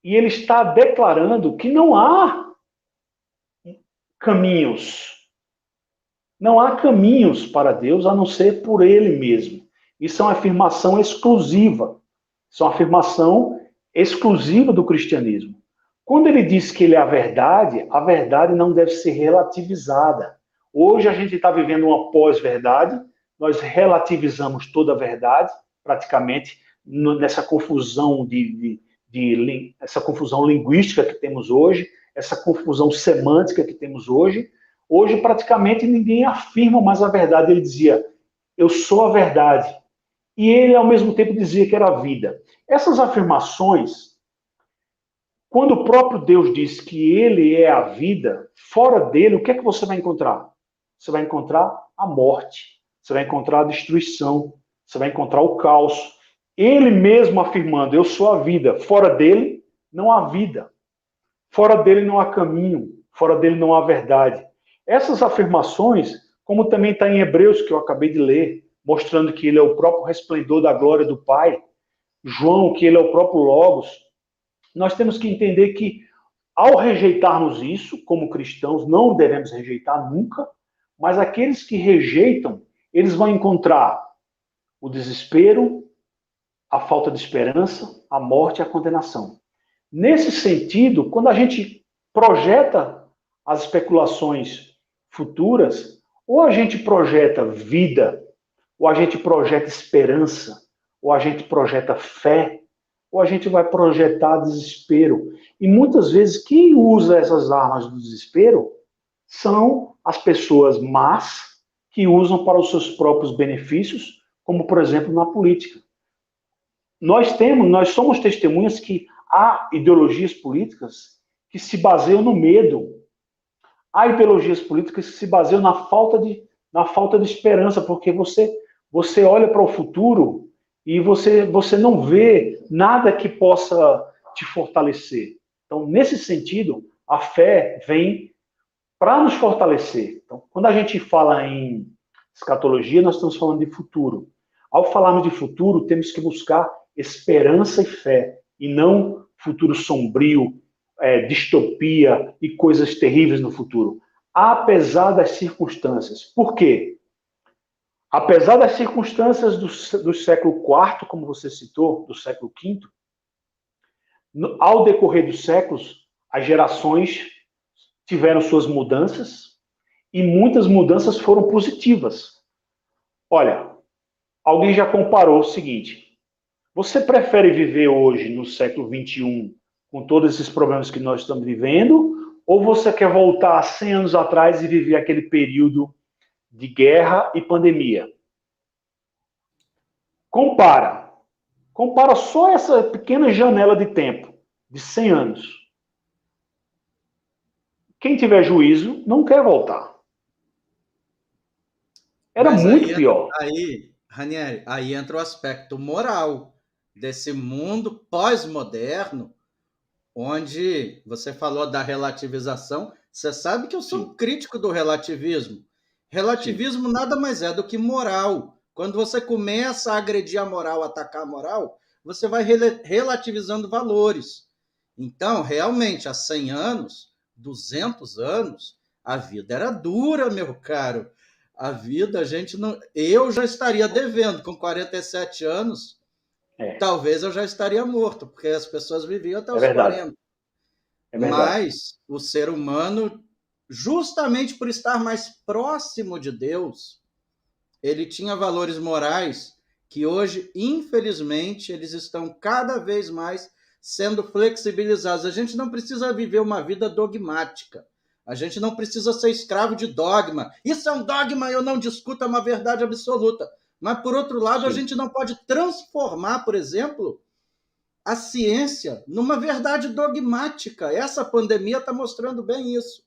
e ele está declarando que não há caminhos. Não há caminhos para Deus a não ser por ele mesmo. Isso é uma afirmação exclusiva. Isso é uma afirmação exclusiva do cristianismo. Quando ele diz que ele é a verdade não deve ser relativizada. Hoje a gente está vivendo uma pós-verdade, nós relativizamos toda a verdade, praticamente, nessa confusão essa confusão linguística que temos hoje, essa confusão semântica que temos hoje. Hoje, praticamente, ninguém afirma mais a verdade. Ele dizia, eu sou a verdade. E ele, ao mesmo tempo, dizia que era a vida. Essas afirmações, quando o próprio Deus diz que ele é a vida, fora dele, o que é que você vai encontrar? Você vai encontrar a morte, você vai encontrar a destruição, você vai encontrar o caos. Ele mesmo afirmando, eu sou a vida, fora dele não há vida, fora dele não há caminho, fora dele não há verdade. Essas afirmações, como também está em Hebreus, que eu acabei de ler, mostrando que ele é o próprio resplendor da glória do Pai, João, que ele é o próprio Logos, nós temos que entender que, ao rejeitarmos isso, como cristãos, não devemos rejeitar nunca, mas aqueles que rejeitam, eles vão encontrar o desespero, a falta de esperança, a morte e a condenação. Nesse sentido, quando a gente projeta as especulações futuras, ou a gente projeta vida, ou a gente projeta esperança, ou a gente projeta fé, ou a gente vai projetar desespero. E muitas vezes quem usa essas armas do desespero são as pessoas más que usam para os seus próprios benefícios, como por exemplo na política. Nós somos testemunhas que há ideologias políticas que se baseiam no medo. Há ideologias políticas que se baseiam na falta de esperança, porque você olha para o futuro e você não vê nada que possa te fortalecer. Então, nesse sentido, a fé vem para nos fortalecer. Então, quando a gente fala em escatologia, nós estamos falando de futuro. Ao falarmos de futuro, temos que buscar esperança e fé, e não futuro sombrio, distopia e coisas terríveis no futuro. Apesar das circunstâncias. Por quê? Apesar das circunstâncias do século IV, como você citou, do século V, ao decorrer dos séculos, as gerações tiveram suas mudanças e muitas mudanças foram positivas. Olha, alguém já comparou o seguinte: você prefere viver hoje, no século XXI, com todos esses problemas que nós estamos vivendo, ou você quer voltar 100 anos atrás e viver aquele período de guerra e pandemia? Compara. Compara só essa pequena janela de tempo, de 100 anos. Quem tiver juízo não quer voltar. Era Mas muito pior. Ranieri, aí entra o aspecto moral desse mundo pós-moderno, onde você falou da relativização. Você sabe que eu sou um crítico do relativismo. Relativismo nada mais é do que moral. Quando você começa a agredir a moral, atacar a moral, você vai relativizando valores. Então, realmente, há 100 anos, 200 anos, a vida era dura, meu caro. A vida, a gente não. Eu já estaria devendo, com 47 anos, talvez eu já estaria morto, porque as pessoas viviam até os 40. Mas o ser humano, justamente por estar mais próximo de Deus, ele tinha valores morais que hoje, infelizmente, eles estão cada vez mais sendo flexibilizados. A gente não precisa viver uma vida dogmática. A gente não precisa ser escravo de dogma. Isso é um dogma, eu não discuto, é uma verdade absoluta. Mas, por outro lado, a gente não pode transformar, por exemplo, a ciência numa verdade dogmática. Essa pandemia está mostrando bem isso.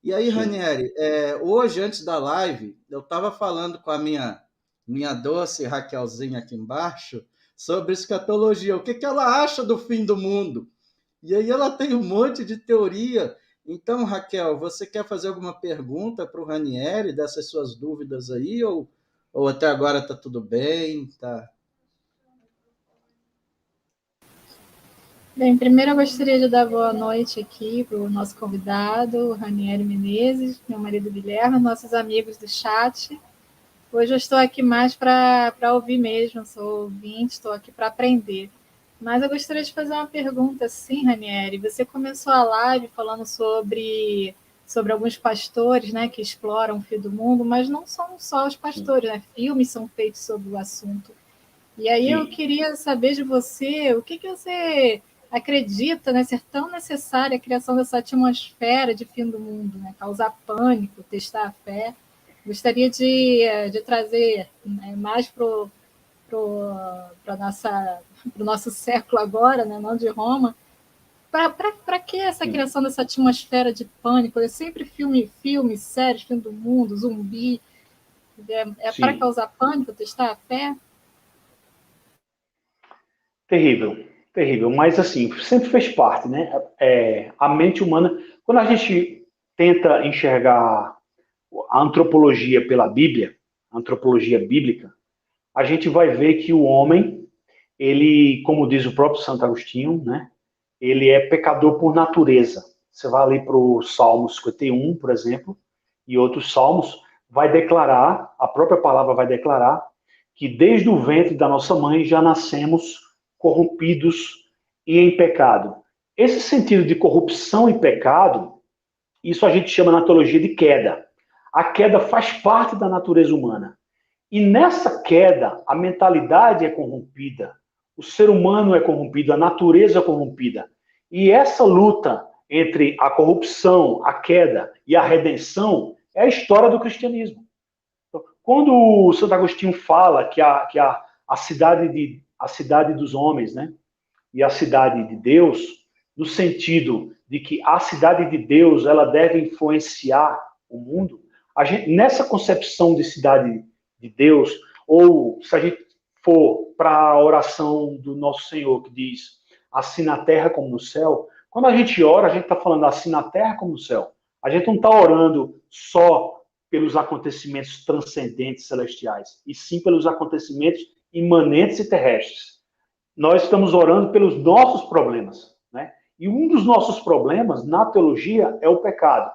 E aí, Ranieri, hoje, antes da live, eu estava falando com a minha doce Raquelzinha aqui embaixo sobre escatologia. O que ela acha do fim do mundo? E aí ela tem um monte de teoria. Então, Raquel, você quer fazer alguma pergunta para o Ranieri dessas suas dúvidas aí? Ou até agora está tudo bem? Tá? Bem, primeiro eu gostaria de dar boa noite aqui para o nosso convidado, o Ranieri Menezes, meu marido Guilherme, nossos amigos do chat. Hoje eu estou aqui mais para ouvir mesmo, sou ouvinte, estou aqui para aprender. Mas eu gostaria de fazer uma pergunta, sim, Ranieri. Você começou a live falando sobre alguns pastores, né, que exploram o fim do mundo, mas não são só os pastores, né? Filmes são feitos sobre o assunto. E aí eu queria saber de você, o que você acredita, né, ser tão necessária a criação dessa atmosfera de fim do mundo, né, causar pânico, testar a fé. Gostaria de trazer, né, mais para o nosso século agora, né, não de Roma. Para que essa criação dessa atmosfera de pânico? É sempre filme, séries, fim do mundo, zumbi. É para causar pânico, testar a fé? Terrível, terrível. Mas, assim, sempre fez parte, né? A mente humana, quando a gente tenta enxergar a antropologia pela Bíblia, a antropologia bíblica, a gente vai ver que o homem, ele, como diz o próprio Santo Agostinho, né? Ele é pecador por natureza. Você vai ali para o Salmo 51, por exemplo, e outros salmos, vai declarar, a própria palavra vai declarar, que desde o ventre da nossa mãe já nascemos corrompidos e em pecado. Esse sentido de corrupção e pecado, isso a gente chama na teologia de queda. A queda faz parte da natureza humana. E nessa queda, a mentalidade é corrompida, o ser humano é corrompido, a natureza é corrompida. E essa luta entre a corrupção, a queda e a redenção é a história do cristianismo. Quando o Santo Agostinho fala que a cidade dos homens, né, e a cidade de Deus, no sentido de que a cidade de Deus ela deve influenciar o mundo, a gente, nessa concepção de cidade de Deus, ou se a gente for para a oração do nosso Senhor, que diz assim na terra como no céu, quando a gente ora, a gente está falando assim na terra como no céu. A gente não está orando só pelos acontecimentos transcendentes celestiais, e sim pelos acontecimentos imanentes e terrestres. Nós estamos orando pelos nossos problemas, né? E um dos nossos problemas na teologia é o pecado.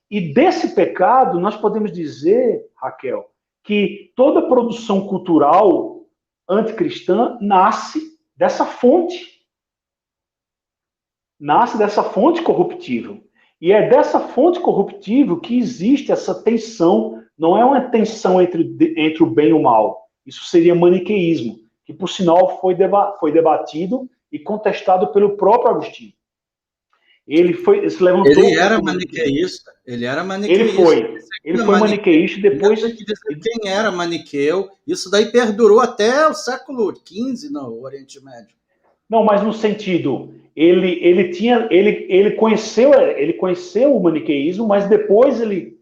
E desse pecado, nós podemos dizer, Raquel, que toda produção cultural anticristã nasce dessa fonte. Nasce dessa fonte corruptível. E é dessa fonte corruptível que existe essa tensão, não é uma tensão entre o bem e o mal. Isso seria maniqueísmo, que por sinal foi debatido e contestado pelo próprio Agostinho. Ele se levantou... Ele era maniqueísta. Ele foi maniqueísta depois... Tem que dizer quem era maniqueu. Isso daí perdurou até o século XV no Oriente Médio. Não, mas no sentido... Ele conheceu o maniqueísmo, mas depois ele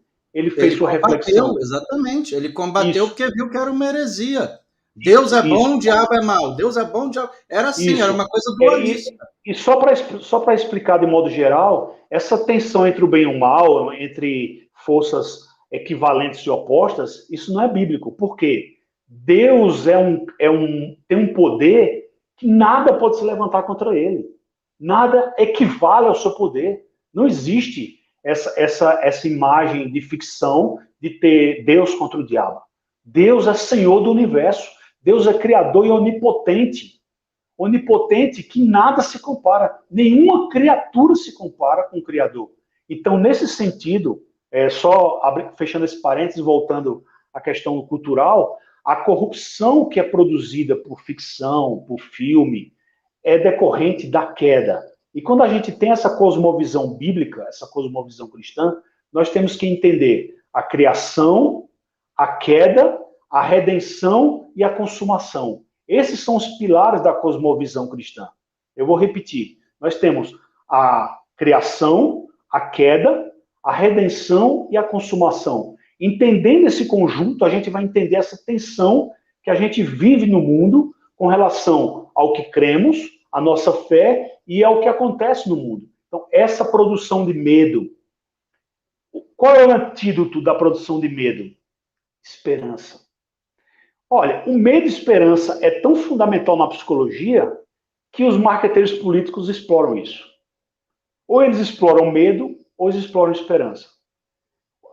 fez sua reflexão. Exatamente. Ele combateu porque viu que era uma heresia. Deus é bom, o diabo é mau. Deus é bom, o diabo... Era assim, era uma coisa dualista. E só para explicar de modo geral, essa tensão entre o bem e o mal, entre forças equivalentes e opostas, isso não é bíblico. Por quê? Deus tem um poder que nada pode se levantar contra ele. Nada equivale ao seu poder. Não existe essa imagem de ficção de ter Deus contra o diabo. Deus é Senhor do universo. Deus é Criador e onipotente. Onipotente que nada se compara. Nenhuma criatura se compara com o Criador. Então, nesse sentido, fechando esse parênteses, voltando à questão cultural, a corrupção que é produzida por ficção, por filme, é decorrente da queda. E quando a gente tem essa cosmovisão bíblica, essa cosmovisão cristã, nós temos que entender a criação, a queda, a redenção e a consumação. Esses são os pilares da cosmovisão cristã. Eu vou repetir. Nós temos a criação, a queda, a redenção e a consumação. Entendendo esse conjunto, a gente vai entender essa tensão que a gente vive no mundo com relação ao que cremos, a nossa fé e ao que acontece no mundo. Então, essa produção de medo. Qual é o antídoto da produção de medo? Esperança. Olha, o medo e esperança é tão fundamental na psicologia que os marqueteiros políticos exploram isso. Ou eles exploram medo, ou eles exploram esperança.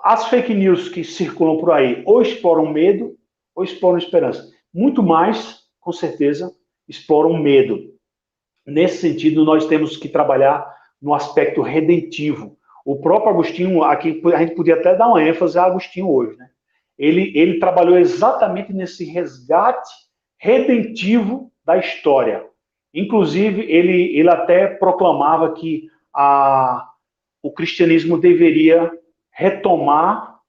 As fake news que circulam por aí ou exploram medo, ou exploram esperança. Muito mais, com certeza, exploram medo. Nesse sentido, nós temos que trabalhar no aspecto redentivo. O próprio Agostinho, aqui a gente podia até dar uma ênfase a Agostinho hoje, né? Ele trabalhou exatamente nesse resgate redentivo da história. Inclusive, ele até proclamava que o cristianismo deveria retomar,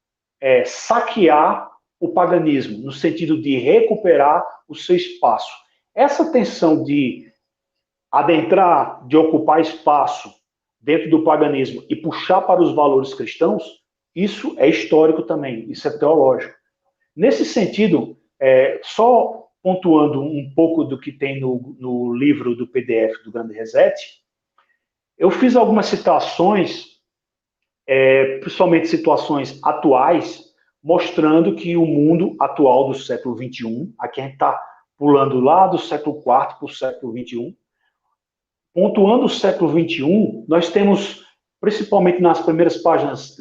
saquear o paganismo, no sentido de recuperar o seu espaço. Essa tensão de adentrar, de ocupar espaço dentro do paganismo e puxar para os valores cristãos, isso é histórico também, isso é teológico. Nesse sentido, só pontuando um pouco do que tem no livro do PDF do Grande Reset, eu fiz algumas citações, principalmente situações atuais, mostrando que o mundo atual do século XXI, aqui a gente está pulando lá do século IV para o século XXI, pontuando o século XXI, nós temos, principalmente nas primeiras páginas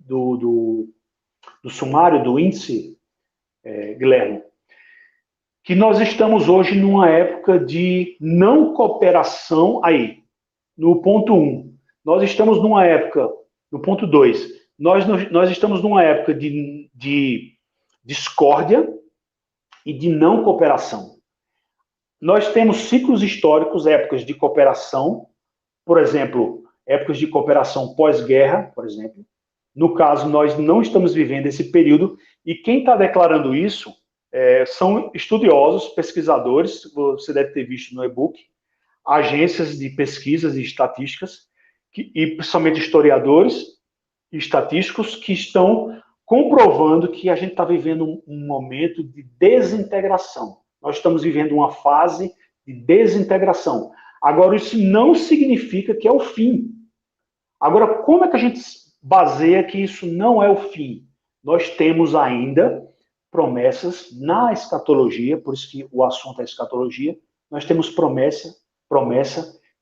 do sumário, do índice, Guilherme, que nós estamos hoje numa época de não cooperação, aí, no ponto 1. Nós estamos numa época, no ponto 2, nós estamos numa época de discórdia e de não cooperação. Nós temos ciclos históricos, épocas de cooperação, por exemplo, épocas de cooperação pós-guerra, por exemplo. No caso, nós não estamos vivendo esse período, e quem está declarando isso são estudiosos, pesquisadores, você deve ter visto no e-book, agências de pesquisas e estatísticas, e principalmente historiadores e estatísticos que estão comprovando que a gente está vivendo um momento de desintegração. Nós estamos vivendo uma fase de desintegração. Agora, isso não significa que é o fim. Agora, como é que a gente baseia que isso não é o fim? Nós temos ainda promessas na escatologia, por isso que o assunto é escatologia, nós temos promessa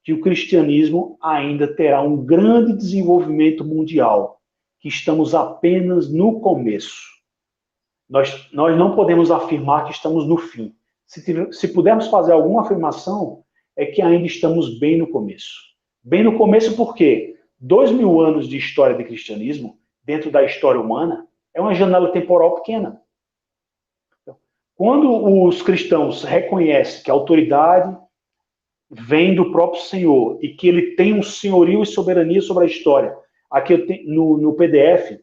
que o cristianismo ainda terá um grande desenvolvimento mundial, que estamos apenas no começo. Nós não podemos afirmar que estamos no fim. Se pudermos fazer alguma afirmação, é que ainda estamos bem no começo. Bem no começo porque 2000 anos de história de cristianismo, dentro da história humana, é uma janela temporal pequena. Quando os cristãos reconhecem que a autoridade vem do próprio Senhor e que ele tem um senhorio e soberania sobre a história, aqui eu tenho, no PDF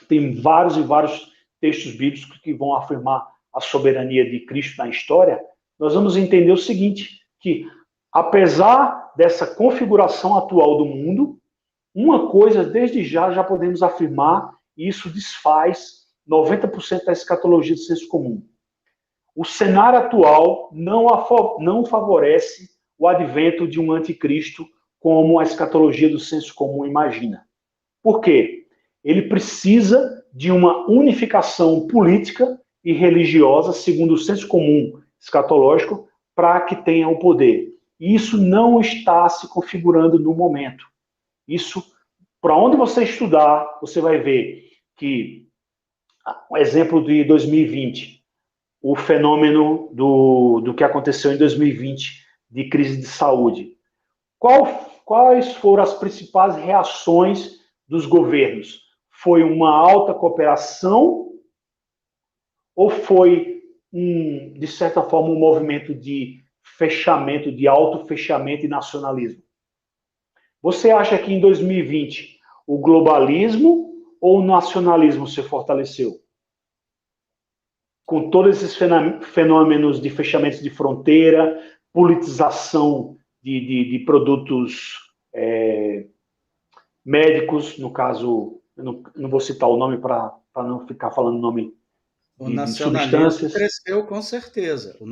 tem vários e vários textos bíblicos que vão afirmar a soberania de Cristo na história, nós vamos entender o seguinte, que apesar dessa configuração atual do mundo, uma coisa desde já podemos afirmar, e isso desfaz 90% da escatologia do senso comum. O cenário atual não favorece o advento de um anticristo como a escatologia do senso comum imagina. Por quê? Ele precisa de uma unificação política e religiosa, segundo o senso comum escatológico, para que tenha o poder. E isso não está se configurando no momento. Isso, para onde você estudar, você vai ver que, um exemplo de 2020, o fenômeno do que aconteceu em 2020, de crise de saúde. Quais foram as principais reações dos governos? Foi uma alta cooperação ou foi, de certa forma, um movimento de fechamento, de autofechamento e nacionalismo. Você acha que em 2020 o globalismo ou o nacionalismo se fortaleceu? Com todos esses fenômenos de fechamentos de fronteira, politização de produtos médicos, no caso, eu não vou citar o nome para não ficar falando o nome de substâncias. Cresceu com certeza. O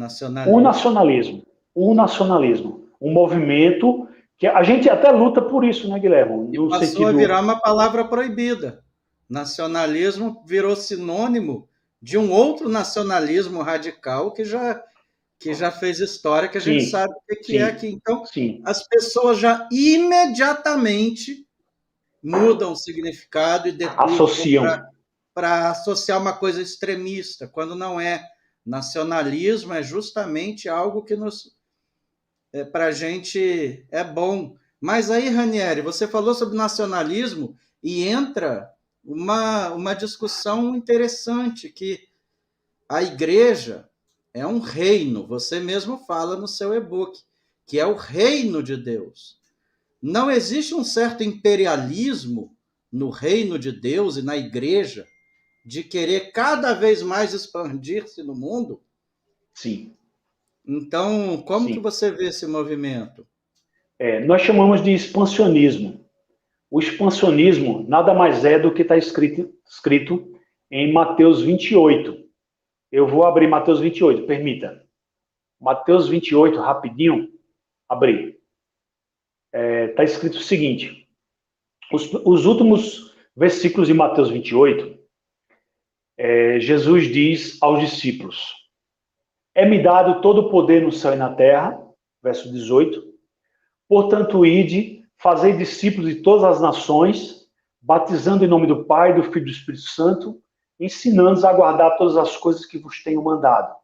nacionalismo. Um movimento que a gente até luta por isso, né, Guilherme? E passou a virar uma palavra proibida. Nacionalismo virou sinônimo de um outro nacionalismo radical que já fez história, que a gente sabe o que é aqui. Então, as pessoas já imediatamente mudam o significado e associam para associar uma coisa extremista, quando não é. Nacionalismo é justamente algo que para a gente é bom. Mas aí, Ranieri, você falou sobre nacionalismo e entra uma discussão interessante, que a igreja é um reino, você mesmo fala no seu e-book, que é o reino de Deus. Não existe um certo imperialismo no reino de Deus e na igreja de querer cada vez mais expandir-se no mundo? Sim. Então, como que você vê esse movimento? Nós chamamos de expansionismo. O expansionismo nada mais é do que está escrito em Mateus 28. Eu vou abrir Mateus 28, permita. Mateus 28, rapidinho, abrir. Está escrito o seguinte: os últimos versículos de Mateus 28, Jesus diz aos discípulos: é-me dado todo o poder no céu e na terra, verso 18, portanto, ide, fazei discípulos de todas as nações, batizando em nome do Pai, do Filho e do Espírito Santo, ensinando-os a guardar todas as coisas que vos tenho mandado.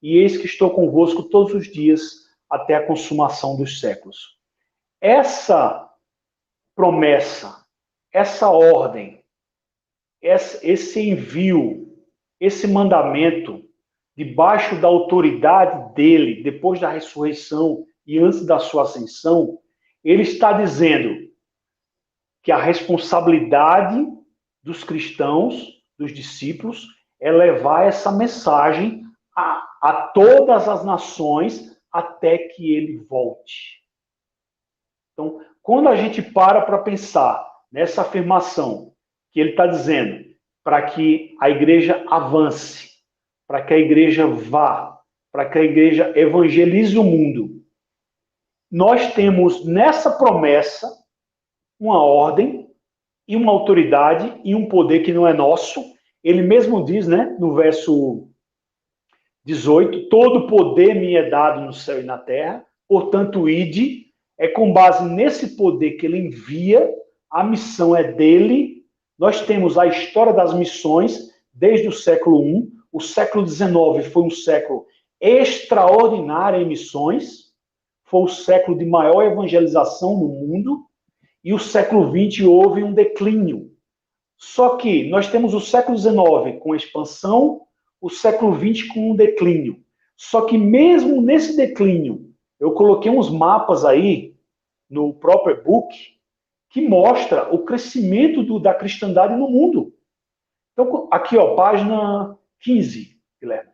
E eis que estou convosco todos os dias, até a consumação dos séculos. Essa promessa, essa ordem, esse envio, esse mandamento, debaixo da autoridade dele, depois da ressurreição e antes da sua ascensão, ele está dizendo que a responsabilidade dos cristãos, dos discípulos, é levar essa mensagem a todas as nações até que ele volte. Então, quando a gente para pensar nessa afirmação que ele está dizendo, para que a igreja avance, para que a igreja vá, para que a igreja evangelize o mundo, nós temos nessa promessa uma ordem e uma autoridade e um poder que não é nosso. Ele mesmo diz, né, no verso 18, todo poder me é dado no céu e na terra, portanto, ide. É com base nesse poder que ele envia, a missão é dele. Nós temos a história das missões desde o século I. O século XIX foi um século extraordinário em missões. Foi o século de maior evangelização no mundo. E o século XX houve um declínio. Só que nós temos o século XIX com expansão, o século XX com um declínio. Só que mesmo nesse declínio, eu coloquei uns mapas aí no próprio e-book que mostra o crescimento da cristandade no mundo. Então, aqui, ó, página 15, Guilherme.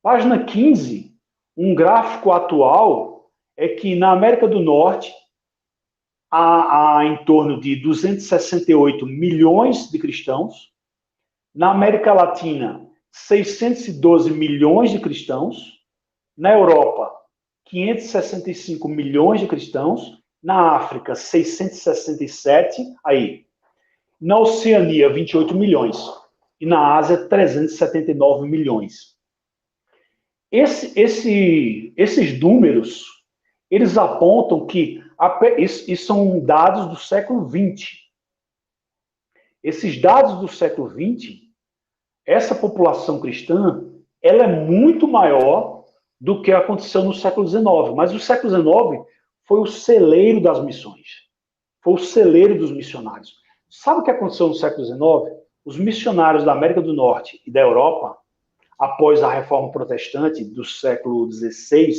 Página 15, um gráfico atual é que na América do Norte há em torno de 268 milhões de cristãos. Na América Latina, 612 milhões de cristãos. Na Europa, 565 milhões de cristãos. Na África, 667. Aí. Na Oceania, 28 milhões. E na Ásia, 379 milhões. Esses números, eles apontam que isso são dados do século XX. Esses dados do século XX, essa população cristã, ela é muito maior do que aconteceu no século XIX. Mas o século XIX foi o celeiro das missões. Foi o celeiro dos missionários. Sabe o que aconteceu no século XIX? Os missionários da América do Norte e da Europa, após a Reforma Protestante do século XVI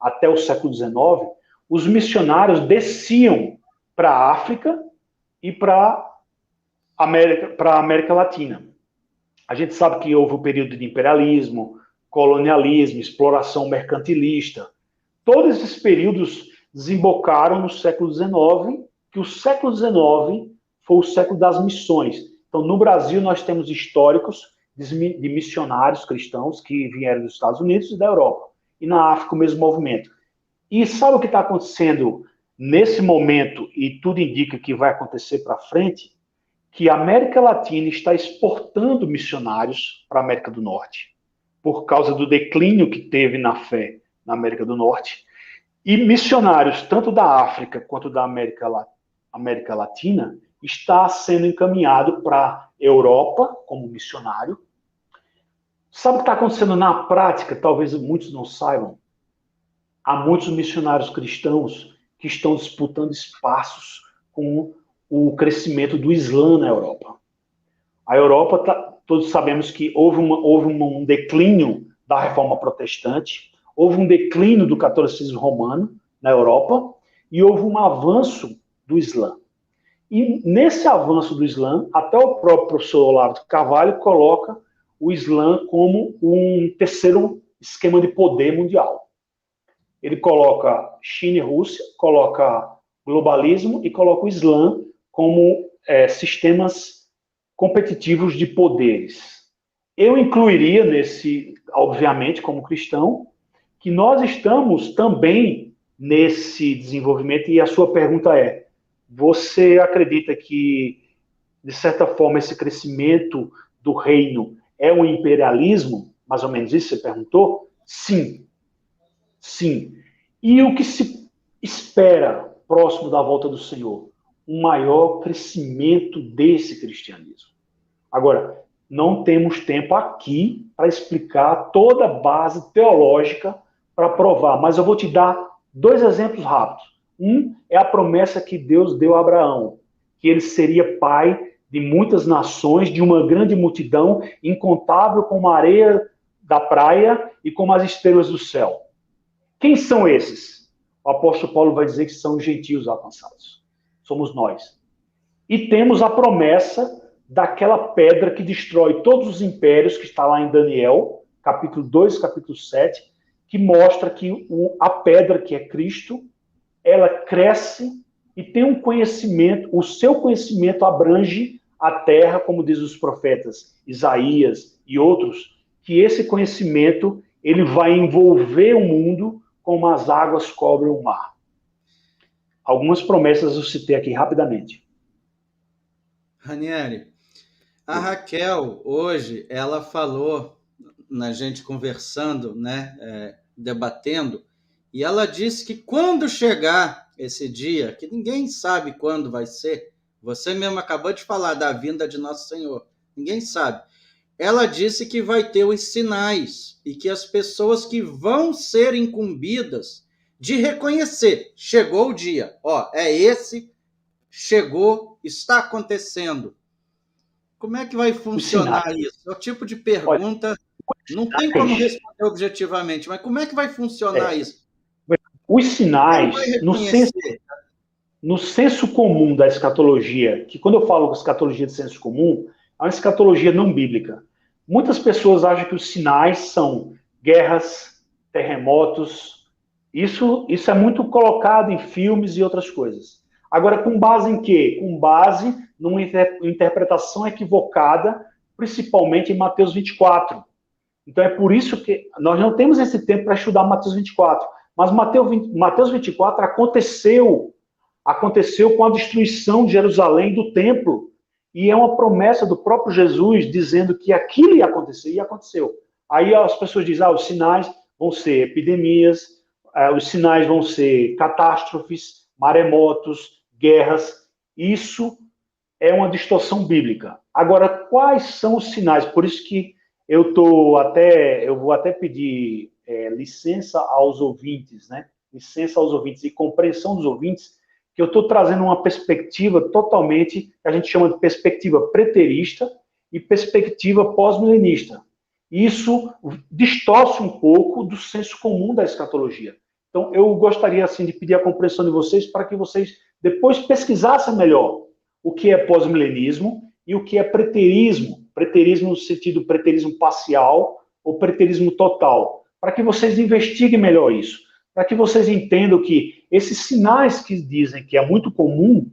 até o século XIX, os missionários desciam para a África e para a América Latina. A gente sabe que houve um período de imperialismo, colonialismo, exploração mercantilista. Todos esses períodos desembocaram no século XIX, que o século XIX foi o século das missões. Então, no Brasil, nós temos históricos de missionários cristãos que vieram dos Estados Unidos e da Europa. E na África, o mesmo movimento. E sabe o que está acontecendo nesse momento, e tudo indica que vai acontecer para frente? Que a América Latina está exportando missionários para a América do Norte, por causa do declínio que teve na fé na América do Norte. E missionários, tanto da África quanto da América Latina, está sendo encaminhado para a Europa como missionário. Sabe o que está acontecendo na prática? Talvez muitos não saibam. Há muitos missionários cristãos que estão disputando espaços com o crescimento do Islã na Europa. A Europa, todos sabemos que houve um declínio da reforma protestante, houve um declínio do catolicismo romano na Europa e houve um avanço do Islã. E nesse avanço do Islã, até o próprio professor Olavo de Carvalho coloca o Islã como um terceiro esquema de poder mundial. Ele coloca China e Rússia, coloca globalismo e coloca o Islã como sistemas competitivos de poderes. Eu incluiria nesse, obviamente, como cristão, que nós estamos também nesse desenvolvimento, e a sua pergunta é, você acredita que, de certa forma, esse crescimento do reino é um imperialismo? Mais ou menos isso, você perguntou? Sim. Sim. E o que se espera próximo da volta do Senhor? Um maior crescimento desse cristianismo. Agora, não temos tempo aqui para explicar toda a base teológica para provar, mas eu vou te dar 2 exemplos rápidos. Um é a promessa que Deus deu a Abraão, que ele seria pai de muitas nações, de uma grande multidão, incontável como a areia da praia e como as estrelas do céu. Quem são esses? O apóstolo Paulo vai dizer que são os gentios alcançados. Somos nós. E temos a promessa daquela pedra que destrói todos os impérios, que está lá em Daniel, capítulo 2, capítulo 7, que mostra que a pedra, que é Cristo, ela cresce e tem um conhecimento, o seu conhecimento abrange a terra, como diz os profetas Isaías e outros, que esse conhecimento ele vai envolver o mundo como as águas cobrem o mar. Algumas promessas eu citei aqui rapidamente. Ranieri, a Raquel, hoje, ela falou, na gente conversando, né, debatendo, e ela disse que quando chegar esse dia, que ninguém sabe quando vai ser, você mesmo acabou de falar da vinda de Nosso Senhor, ninguém sabe. Ela disse que vai ter os sinais e que as pessoas que vão ser incumbidas de reconhecer, chegou o dia, é esse, chegou, está acontecendo. Como é que vai funcionar isso? É o tipo de pergunta, não tem como responder objetivamente, mas como é que vai funcionar isso? Os sinais, no senso comum da escatologia, que quando eu falo escatologia de senso comum, é uma escatologia não bíblica. Muitas pessoas acham que os sinais são guerras, terremotos. Isso é muito colocado em filmes e outras coisas. Agora, com base em quê? Com base numa interpretação equivocada, principalmente em Mateus 24. Então, é por isso que nós não temos esse tempo para estudar Mateus 24. Mas Mateus 24 aconteceu com a destruição de Jerusalém, do templo. E é uma promessa do próprio Jesus dizendo que aquilo ia acontecer, e aconteceu. Aí as pessoas dizem, os sinais vão ser epidemias, os sinais vão ser catástrofes, maremotos, guerras. Isso é uma distorção bíblica. Agora, quais são os sinais? Por isso que eu vou até pedir licença aos ouvintes, né? Licença aos ouvintes e compreensão dos ouvintes, que eu estou trazendo uma perspectiva totalmente, que a gente chama de perspectiva preterista e perspectiva pós-milenista. Isso distorce um pouco do senso comum da escatologia. Então, eu gostaria assim de pedir a compreensão de vocês para que vocês depois pesquisassem melhor o que é pós-milenismo e o que é preterismo. Preterismo no sentido preterismo parcial ou preterismo total. Para que vocês investiguem melhor isso. Para que vocês entendam que esses sinais que dizem que é muito comum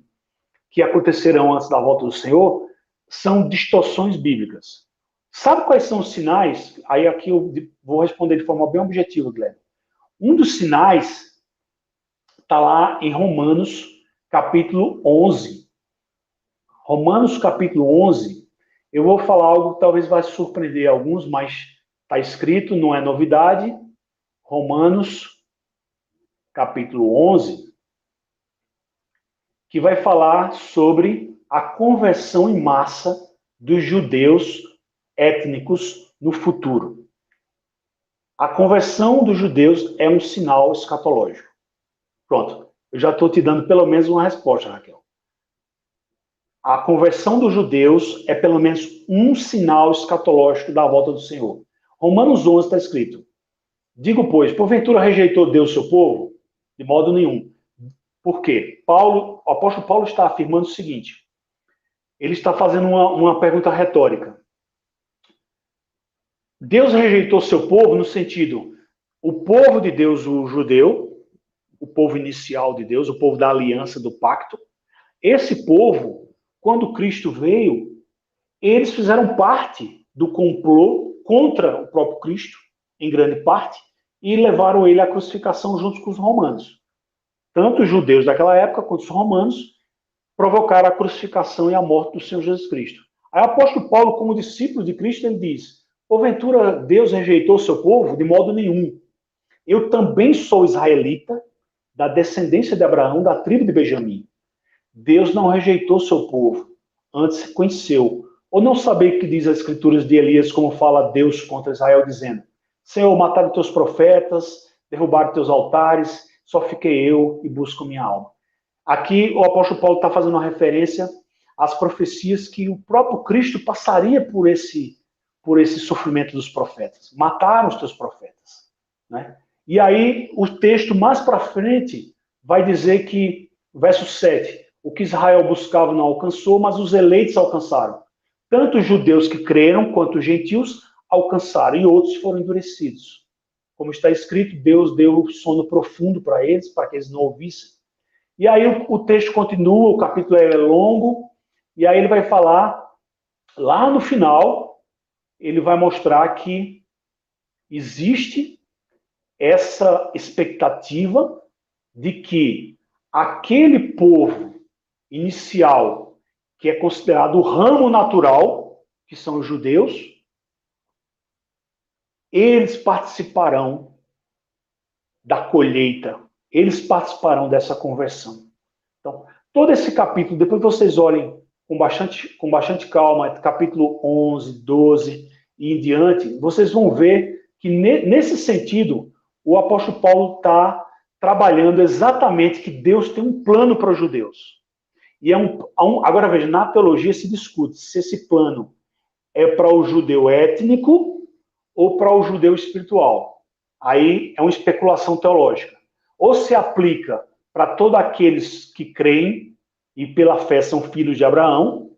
que acontecerão antes da volta do Senhor são distorções bíblicas. Sabe quais são os sinais? Aí aqui eu vou responder de forma bem objetiva, Guilherme. Um dos sinais está lá em Romanos, capítulo 11. Romanos, capítulo 11, eu vou falar algo que talvez vai surpreender alguns, mas está escrito, não é novidade. Romanos, capítulo 11, que vai falar sobre a conversão em massa dos judeus étnicos no futuro. A conversão dos judeus é um sinal escatológico. Pronto, eu já estou te dando pelo menos uma resposta, Raquel. A conversão dos judeus é pelo menos um sinal escatológico da volta do Senhor. Romanos 11 está escrito: digo, pois, porventura rejeitou Deus seu povo? De modo nenhum. Por quê? O apóstolo Paulo está afirmando o seguinte. Ele está fazendo uma pergunta retórica. Deus rejeitou seu povo no sentido, o povo de Deus, o judeu, o povo inicial de Deus, o povo da aliança, do pacto. Esse povo, quando Cristo veio, eles fizeram parte do complô contra o próprio Cristo, em grande parte, e levaram ele à crucificação junto com os romanos. Tanto os judeus daquela época quanto os romanos provocaram a crucificação e a morte do Senhor Jesus Cristo. Aí o apóstolo Paulo, como discípulo de Cristo, ele diz: porventura Deus rejeitou o seu povo? De modo nenhum. Eu também sou israelita, da descendência de Abraão, da tribo de Benjamim. Deus não rejeitou seu povo, antes se conheceu. Ou não saber o que diz as escrituras de Elias, como fala Deus contra Israel, dizendo: Senhor, mataram teus profetas, derrubaram teus altares, só fiquei eu e busco minha alma. Aqui o apóstolo Paulo está fazendo uma referência às profecias que o próprio Cristo passaria por esse sofrimento dos profetas. Mataram os teus profetas. Né? E aí o texto mais para frente vai dizer que, verso 7, o que Israel buscava não alcançou, mas os eleitos alcançaram. Tanto os judeus que creram, quanto os gentios alcançaram, e outros foram endurecidos. Como está escrito, Deus deu sono profundo para eles, para que eles não ouvissem. E aí o texto continua, o capítulo é longo, e aí ele vai falar, lá no final, ele vai mostrar que existe essa expectativa de que aquele povo inicial, que é considerado o ramo natural, que são os judeus, eles participarão da colheita, eles participarão dessa conversão. Então, todo esse capítulo, depois vocês olhem com bastante calma, capítulo 11, 12 e em diante, vocês vão ver que nesse sentido, o apóstolo Paulo está trabalhando exatamente que Deus tem um plano para os judeus. E agora veja, na teologia se discute se esse plano é para o judeu étnico ou para o judeu espiritual. Aí é uma especulação teológica. Ou se aplica para todos aqueles que creem e pela fé são filhos de Abraão,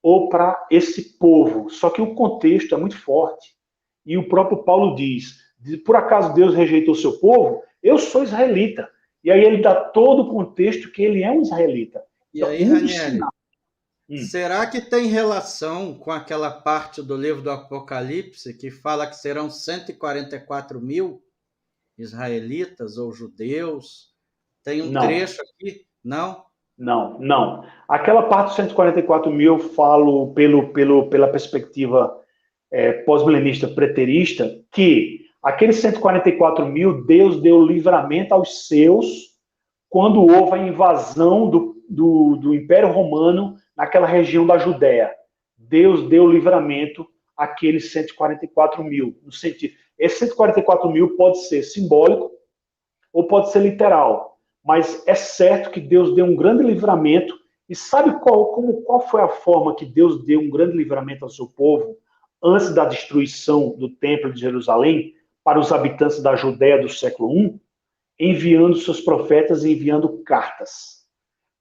ou para esse povo. Só que o contexto é muito forte. E o próprio Paulo diz, por acaso Deus rejeitou o seu povo? Eu sou israelita. E aí ele dá todo o contexto que ele é um israelita. E aí, Ranieri, será que tem relação com aquela parte do livro do Apocalipse que fala que serão 144 mil israelitas ou judeus? Tem um trecho aqui? Não? Não. Aquela parte dos 144 mil eu falo pela perspectiva pós-milenista preterista, que aqueles 144 mil, Deus deu livramento aos seus quando houve a invasão do Império Romano naquela região da Judéia. Deus deu livramento àqueles 144 mil. No sentido, esse 144 mil pode ser simbólico ou pode ser literal. Mas é certo que Deus deu um grande livramento. E sabe qual foi a forma que Deus deu um grande livramento ao seu povo antes da destruição do Templo de Jerusalém para os habitantes da Judéia do século I? enviando seus profetas e enviando cartas.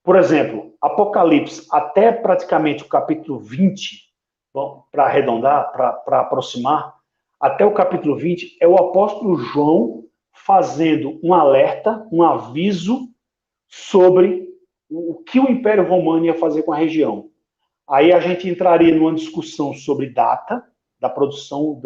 Por exemplo, Apocalipse, até praticamente o capítulo 20, para arredondar, para aproximar, até o capítulo 20, é o apóstolo João fazendo um alerta, um aviso sobre o que o Império Romano ia fazer com a região. Aí a gente entraria numa discussão sobre data da produção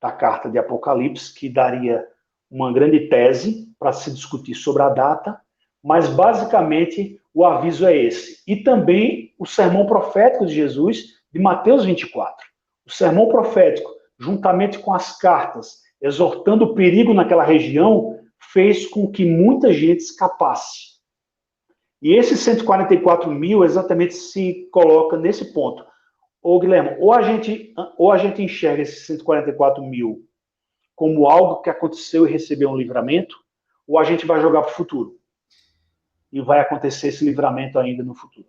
da carta de Apocalipse, que daria uma grande tese para se discutir sobre a data, mas basicamente o aviso é esse. E também o sermão profético de Jesus, de Mateus 24. O sermão profético, juntamente com as cartas, exortando o perigo naquela região, fez com que muita gente escapasse. E esses 144 mil exatamente se coloca nesse ponto. Ô, Guilherme, ou a gente enxerga esses 144 mil como algo que aconteceu e recebeu um livramento, ou a gente vai jogar para o futuro. E vai acontecer esse livramento ainda no futuro.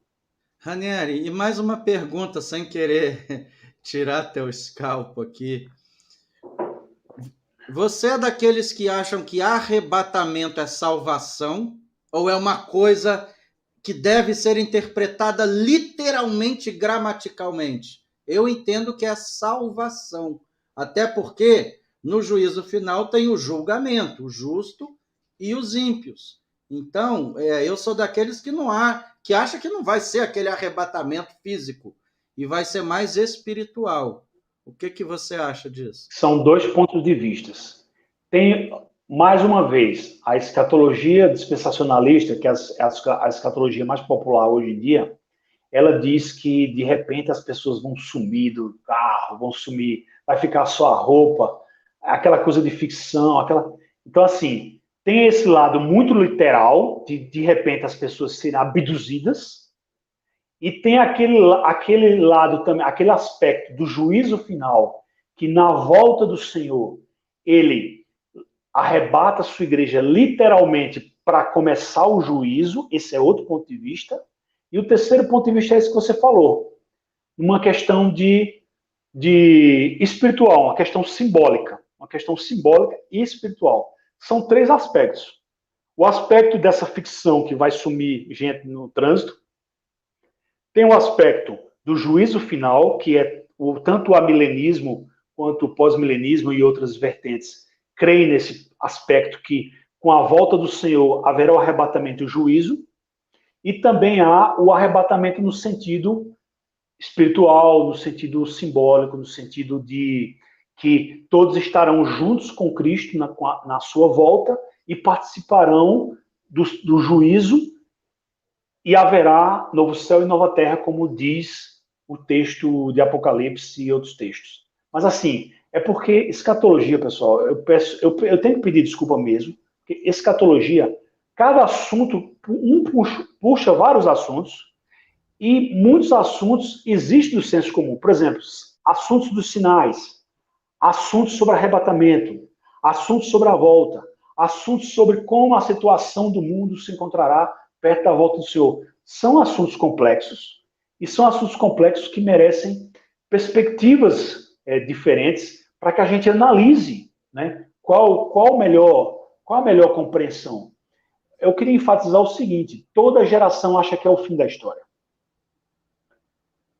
Ranieri, e mais uma pergunta, sem querer tirar teu escalpo aqui. Você é daqueles que acham que arrebatamento é salvação, ou é uma coisa que deve ser interpretada literalmente, gramaticalmente? Eu entendo que é salvação, até porque no juízo final tem o julgamento, o justo e os ímpios. Então, eu sou daqueles que acha que não vai ser aquele arrebatamento físico, e vai ser mais espiritual. O que você acha disso? São dois pontos de vista. Tem, mais uma vez, a escatologia dispensacionalista, que é a escatologia mais popular hoje em dia, ela diz que, de repente, as pessoas vão sumir do carro, vão sumir, vai ficar só a roupa, aquela coisa de ficção, Então, assim, tem esse lado muito literal, de repente as pessoas serem abduzidas, e tem aquele lado também, aquele aspecto do juízo final, que na volta do Senhor, ele arrebata a sua igreja literalmente para começar o juízo. Esse é outro ponto de vista. E o terceiro ponto de vista é esse que você falou, uma questão de espiritual, uma questão simbólica e espiritual. São três aspectos. O aspecto dessa ficção que vai sumir gente no trânsito, tem o aspecto do juízo final, que é tanto o amilenismo quanto o pós-milenismo e outras vertentes creem nesse aspecto que, com a volta do Senhor, haverá o arrebatamento e o juízo, e também há o arrebatamento no sentido espiritual, no sentido simbólico, no sentido de que todos estarão juntos com Cristo na sua volta e participarão do juízo, e haverá novo céu e nova terra, como diz o texto de Apocalipse e outros textos. Mas assim, é porque escatologia, pessoal, eu tenho que pedir desculpa mesmo, porque escatologia, cada assunto, puxa vários assuntos, e muitos assuntos existem no senso comum. Por exemplo, assuntos dos sinais, assuntos sobre arrebatamento, assuntos sobre a volta, assuntos sobre como a situação do mundo se encontrará perto da volta do Senhor. São assuntos complexos, e são assuntos complexos que merecem perspectivas diferentes para que a gente analise, né, qual a melhor compreensão. Eu queria enfatizar o seguinte: toda geração acha que é o fim da história.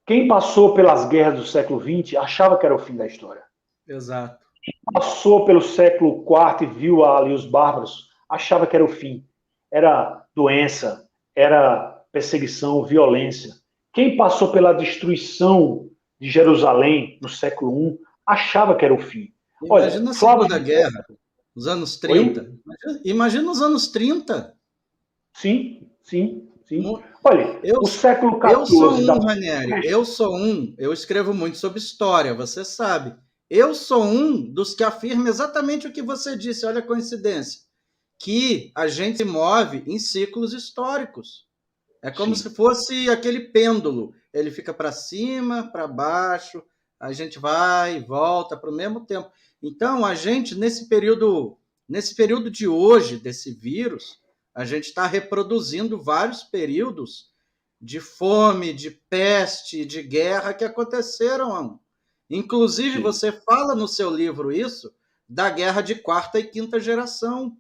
Quem passou pelas guerras do século XX achava que era o fim da história. Exato. Quem passou pelo século IV e viu ali os bárbaros achava que era o fim. Era doença, era perseguição, violência. Quem passou pela destruição de Jerusalém no século I achava que era o fim. Imagina a Segunda Guerra, os anos 30. Imagina os anos 30. Sim. Olha, o século XIV... Eu escrevo muito sobre história, você sabe. Eu sou um dos que afirma exatamente o que você disse, olha a coincidência, que a gente se move em ciclos históricos. É como se fosse aquele pêndulo. Ele fica para cima, para baixo, a gente vai e volta para o mesmo tempo. Então, a gente, nesse período de hoje, desse vírus, a gente está reproduzindo vários períodos de fome, de peste, de guerra que aconteceram. Inclusive, você fala no seu livro isso, da guerra de quarta e quinta geração.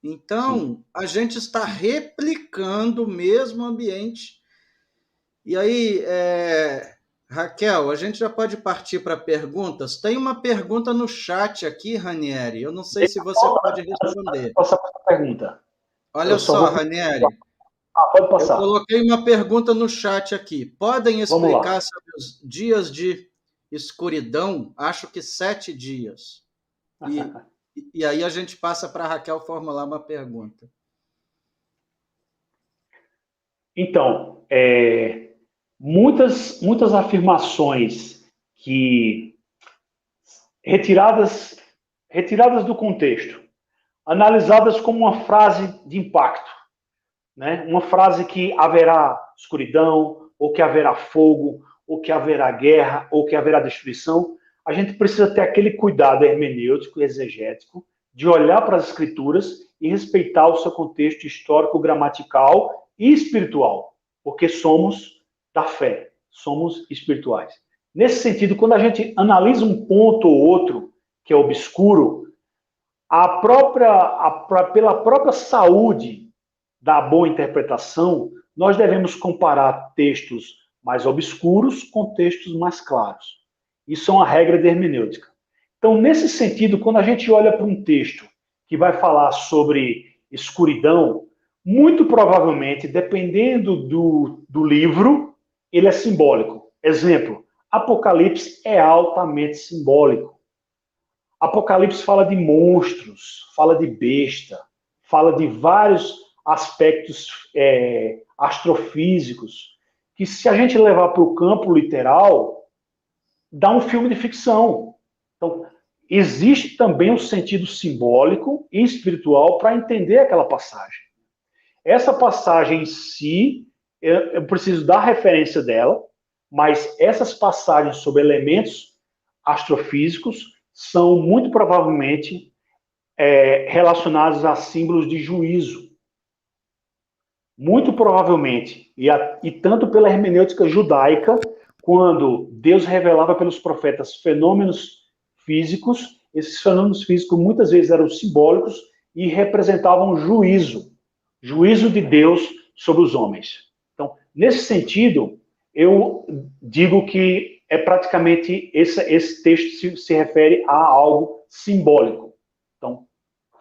Então, a gente está replicando o mesmo ambiente. E aí, Raquel, a gente já pode partir para perguntas? Tem uma pergunta no chat aqui, Ranieri. Eu não sei se você pode responder. Passar para a pergunta. Olha só, Ranieri. Pode passar. Eu coloquei uma pergunta no chat aqui. Podem explicar sobre os dias de escuridão? Acho que 7 dias. E aí a gente passa para a Raquel formular uma pergunta. Então, muitas afirmações que retiradas do contexto, analisadas como uma frase de impacto, né? Uma frase que haverá escuridão, ou que haverá fogo, ou que haverá guerra, ou que haverá destruição. A gente precisa ter aquele cuidado hermenêutico e exegético de olhar para as escrituras e respeitar o seu contexto histórico, gramatical e espiritual, porque somos da fé, somos espirituais. Nesse sentido, quando a gente analisa um ponto ou outro que é obscuro, pela própria saúde da boa interpretação, nós devemos comparar textos mais obscuros com textos mais claros. Isso é uma regra de hermenêutica. Então, nesse sentido, quando a gente olha para um texto que vai falar sobre escuridão, muito provavelmente, dependendo do livro, ele é simbólico. Exemplo, Apocalipse é altamente simbólico. Apocalipse fala de monstros, fala de besta, fala de vários aspectos astrofísicos, que se a gente levar para o campo literal, dá um filme de ficção. Então, existe também um sentido simbólico e espiritual para entender aquela passagem. Essa passagem em si, eu preciso dar referência dela, mas essas passagens sobre elementos astrofísicos são muito provavelmente relacionadas a símbolos de juízo. Muito provavelmente, e tanto pela hermenêutica judaica, quando Deus revelava pelos profetas fenômenos físicos, esses fenômenos físicos muitas vezes eram simbólicos e representavam juízo de Deus sobre os homens. Então, nesse sentido, eu digo que praticamente esse texto se refere a algo simbólico. Então,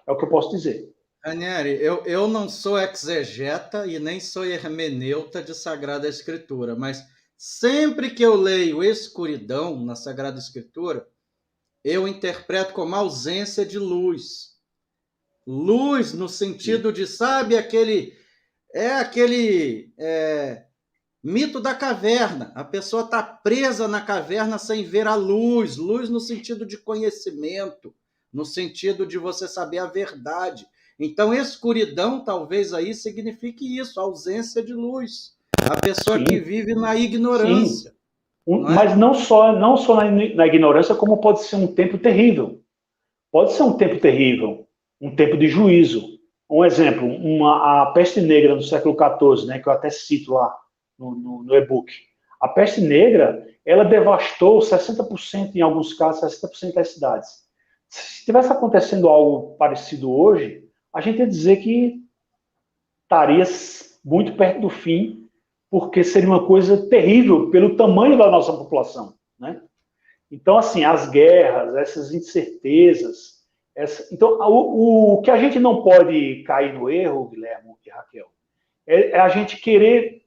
é o que eu posso dizer. Ranieri, eu não sou exegeta e nem sou hermeneuta de Sagrada Escritura, mas sempre que eu leio escuridão na Sagrada Escritura, eu interpreto como ausência de luz. Luz no sentido de, sabe, aquele mito da caverna. A pessoa está presa na caverna sem ver a luz. Luz no sentido de conhecimento, no sentido de você saber a verdade. Então, escuridão talvez aí signifique isso, ausência de luz. A pessoa Sim. que vive na ignorância. Mas não só na ignorância, como pode ser um tempo terrível. Pode ser um tempo terrível, um tempo de juízo. Um exemplo, a peste negra no século XIV, né, que eu até cito lá no e-book. A peste negra, ela devastou 60%, em alguns casos, 60% das cidades. Se estivesse acontecendo algo parecido hoje, a gente ia dizer que estaria muito perto do fim, porque seria uma coisa terrível pelo tamanho da nossa população, né? Então, assim, as guerras, essas incertezas... Então, o que a gente não pode cair no erro, Guilherme e Raquel, é a gente querer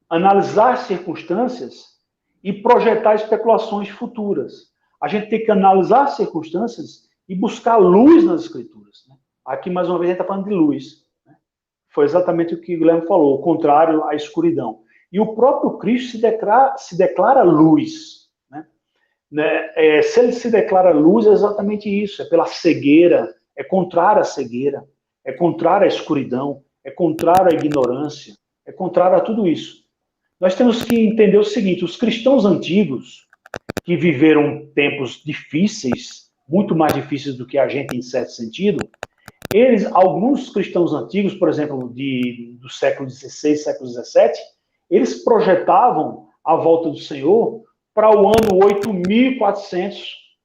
analisar as circunstâncias e projetar especulações futuras. A gente tem que analisar as circunstâncias e buscar luz nas escrituras, né? Aqui, mais uma vez, a gente está falando de luz, né? Foi exatamente o que o Guilherme falou, o contrário à escuridão. E o próprio Cristo se declara luz, né? Se ele se declara luz, é exatamente isso, é pela cegueira, é contrário à cegueira, é contrário à escuridão, é contrário à ignorância, é contrário a tudo isso. Nós temos que entender o seguinte, os cristãos antigos, que viveram tempos difíceis, muito mais difíceis do que a gente em certo sentido, alguns cristãos antigos, por exemplo, do século XVI, século XVII, eles projetavam a volta do Senhor para o ano 8400.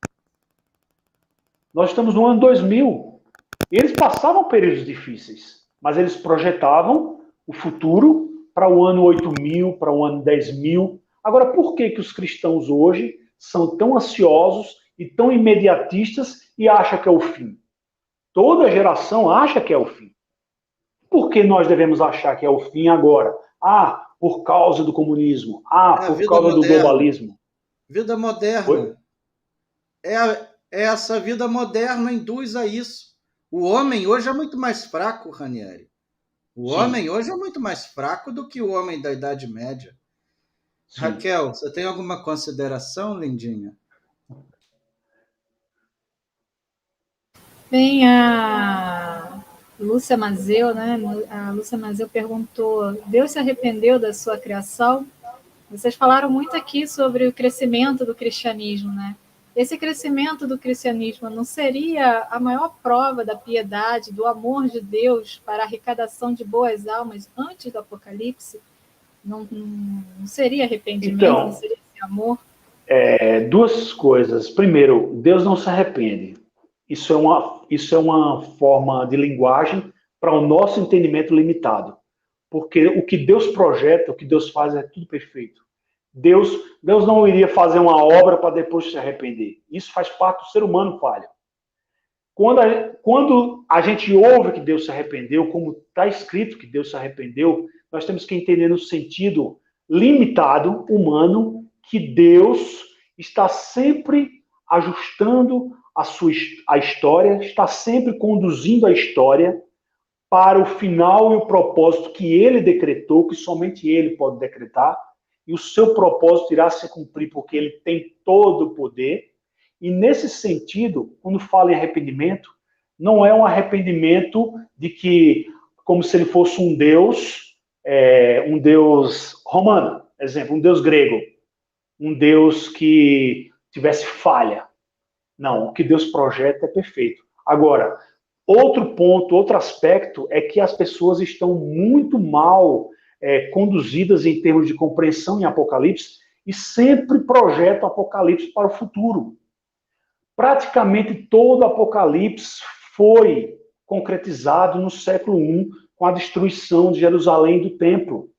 Nós estamos no ano 2000. Eles passavam períodos difíceis, mas eles projetavam o futuro para o ano 8000, para o ano 10.000. Agora, por que os cristãos hoje são tão ansiosos e tão imediatistas e acham que é o fim? Toda geração acha que é o fim. Por que nós devemos achar que é o fim agora? Por causa do comunismo. Por causa do globalismo. Vida moderna. Essa vida moderna induz a isso. O homem hoje é muito mais fraco, Ranieri. O homem hoje é muito mais fraco do que o homem da Idade Média. Sim. Raquel, você tem alguma consideração, lindinha? Bem, a Lúcia Mazeu, né? A Lúcia Mazeu perguntou: Deus se arrependeu da sua criação? Vocês falaram muito aqui sobre o crescimento do cristianismo, né? Esse crescimento do cristianismo não seria a maior prova da piedade, do amor de Deus para a arrecadação de boas almas antes do Apocalipse? Não seria arrependimento, então, não seria esse amor? Duas coisas. Primeiro, Deus não se arrepende. Isso é uma forma de linguagem para o nosso entendimento limitado. Porque o que Deus projeta, o que Deus faz é tudo perfeito. Deus não iria fazer uma obra para depois se arrepender. Isso faz parte do ser humano falho. Quando a gente ouve que Deus se arrependeu, como está escrito que Deus se arrependeu, nós temos que entender no sentido limitado, humano, que Deus está sempre ajustando a história, está sempre conduzindo a história para o final e o propósito que ele decretou, que somente ele pode decretar, e o seu propósito irá se cumprir porque ele tem todo o poder. E nesse sentido, quando fala em arrependimento, não é um arrependimento de que, como se ele fosse um Deus romano, exemplo, um Deus grego, um Deus que tivesse falha. Não, o que Deus projeta é perfeito. Agora, outro ponto, outro aspecto é que as pessoas estão muito mal conduzidas em termos de compreensão em Apocalipse e sempre projetam Apocalipse para o futuro. Praticamente todo Apocalipse foi concretizado no século I com a destruição de Jerusalém e do templo.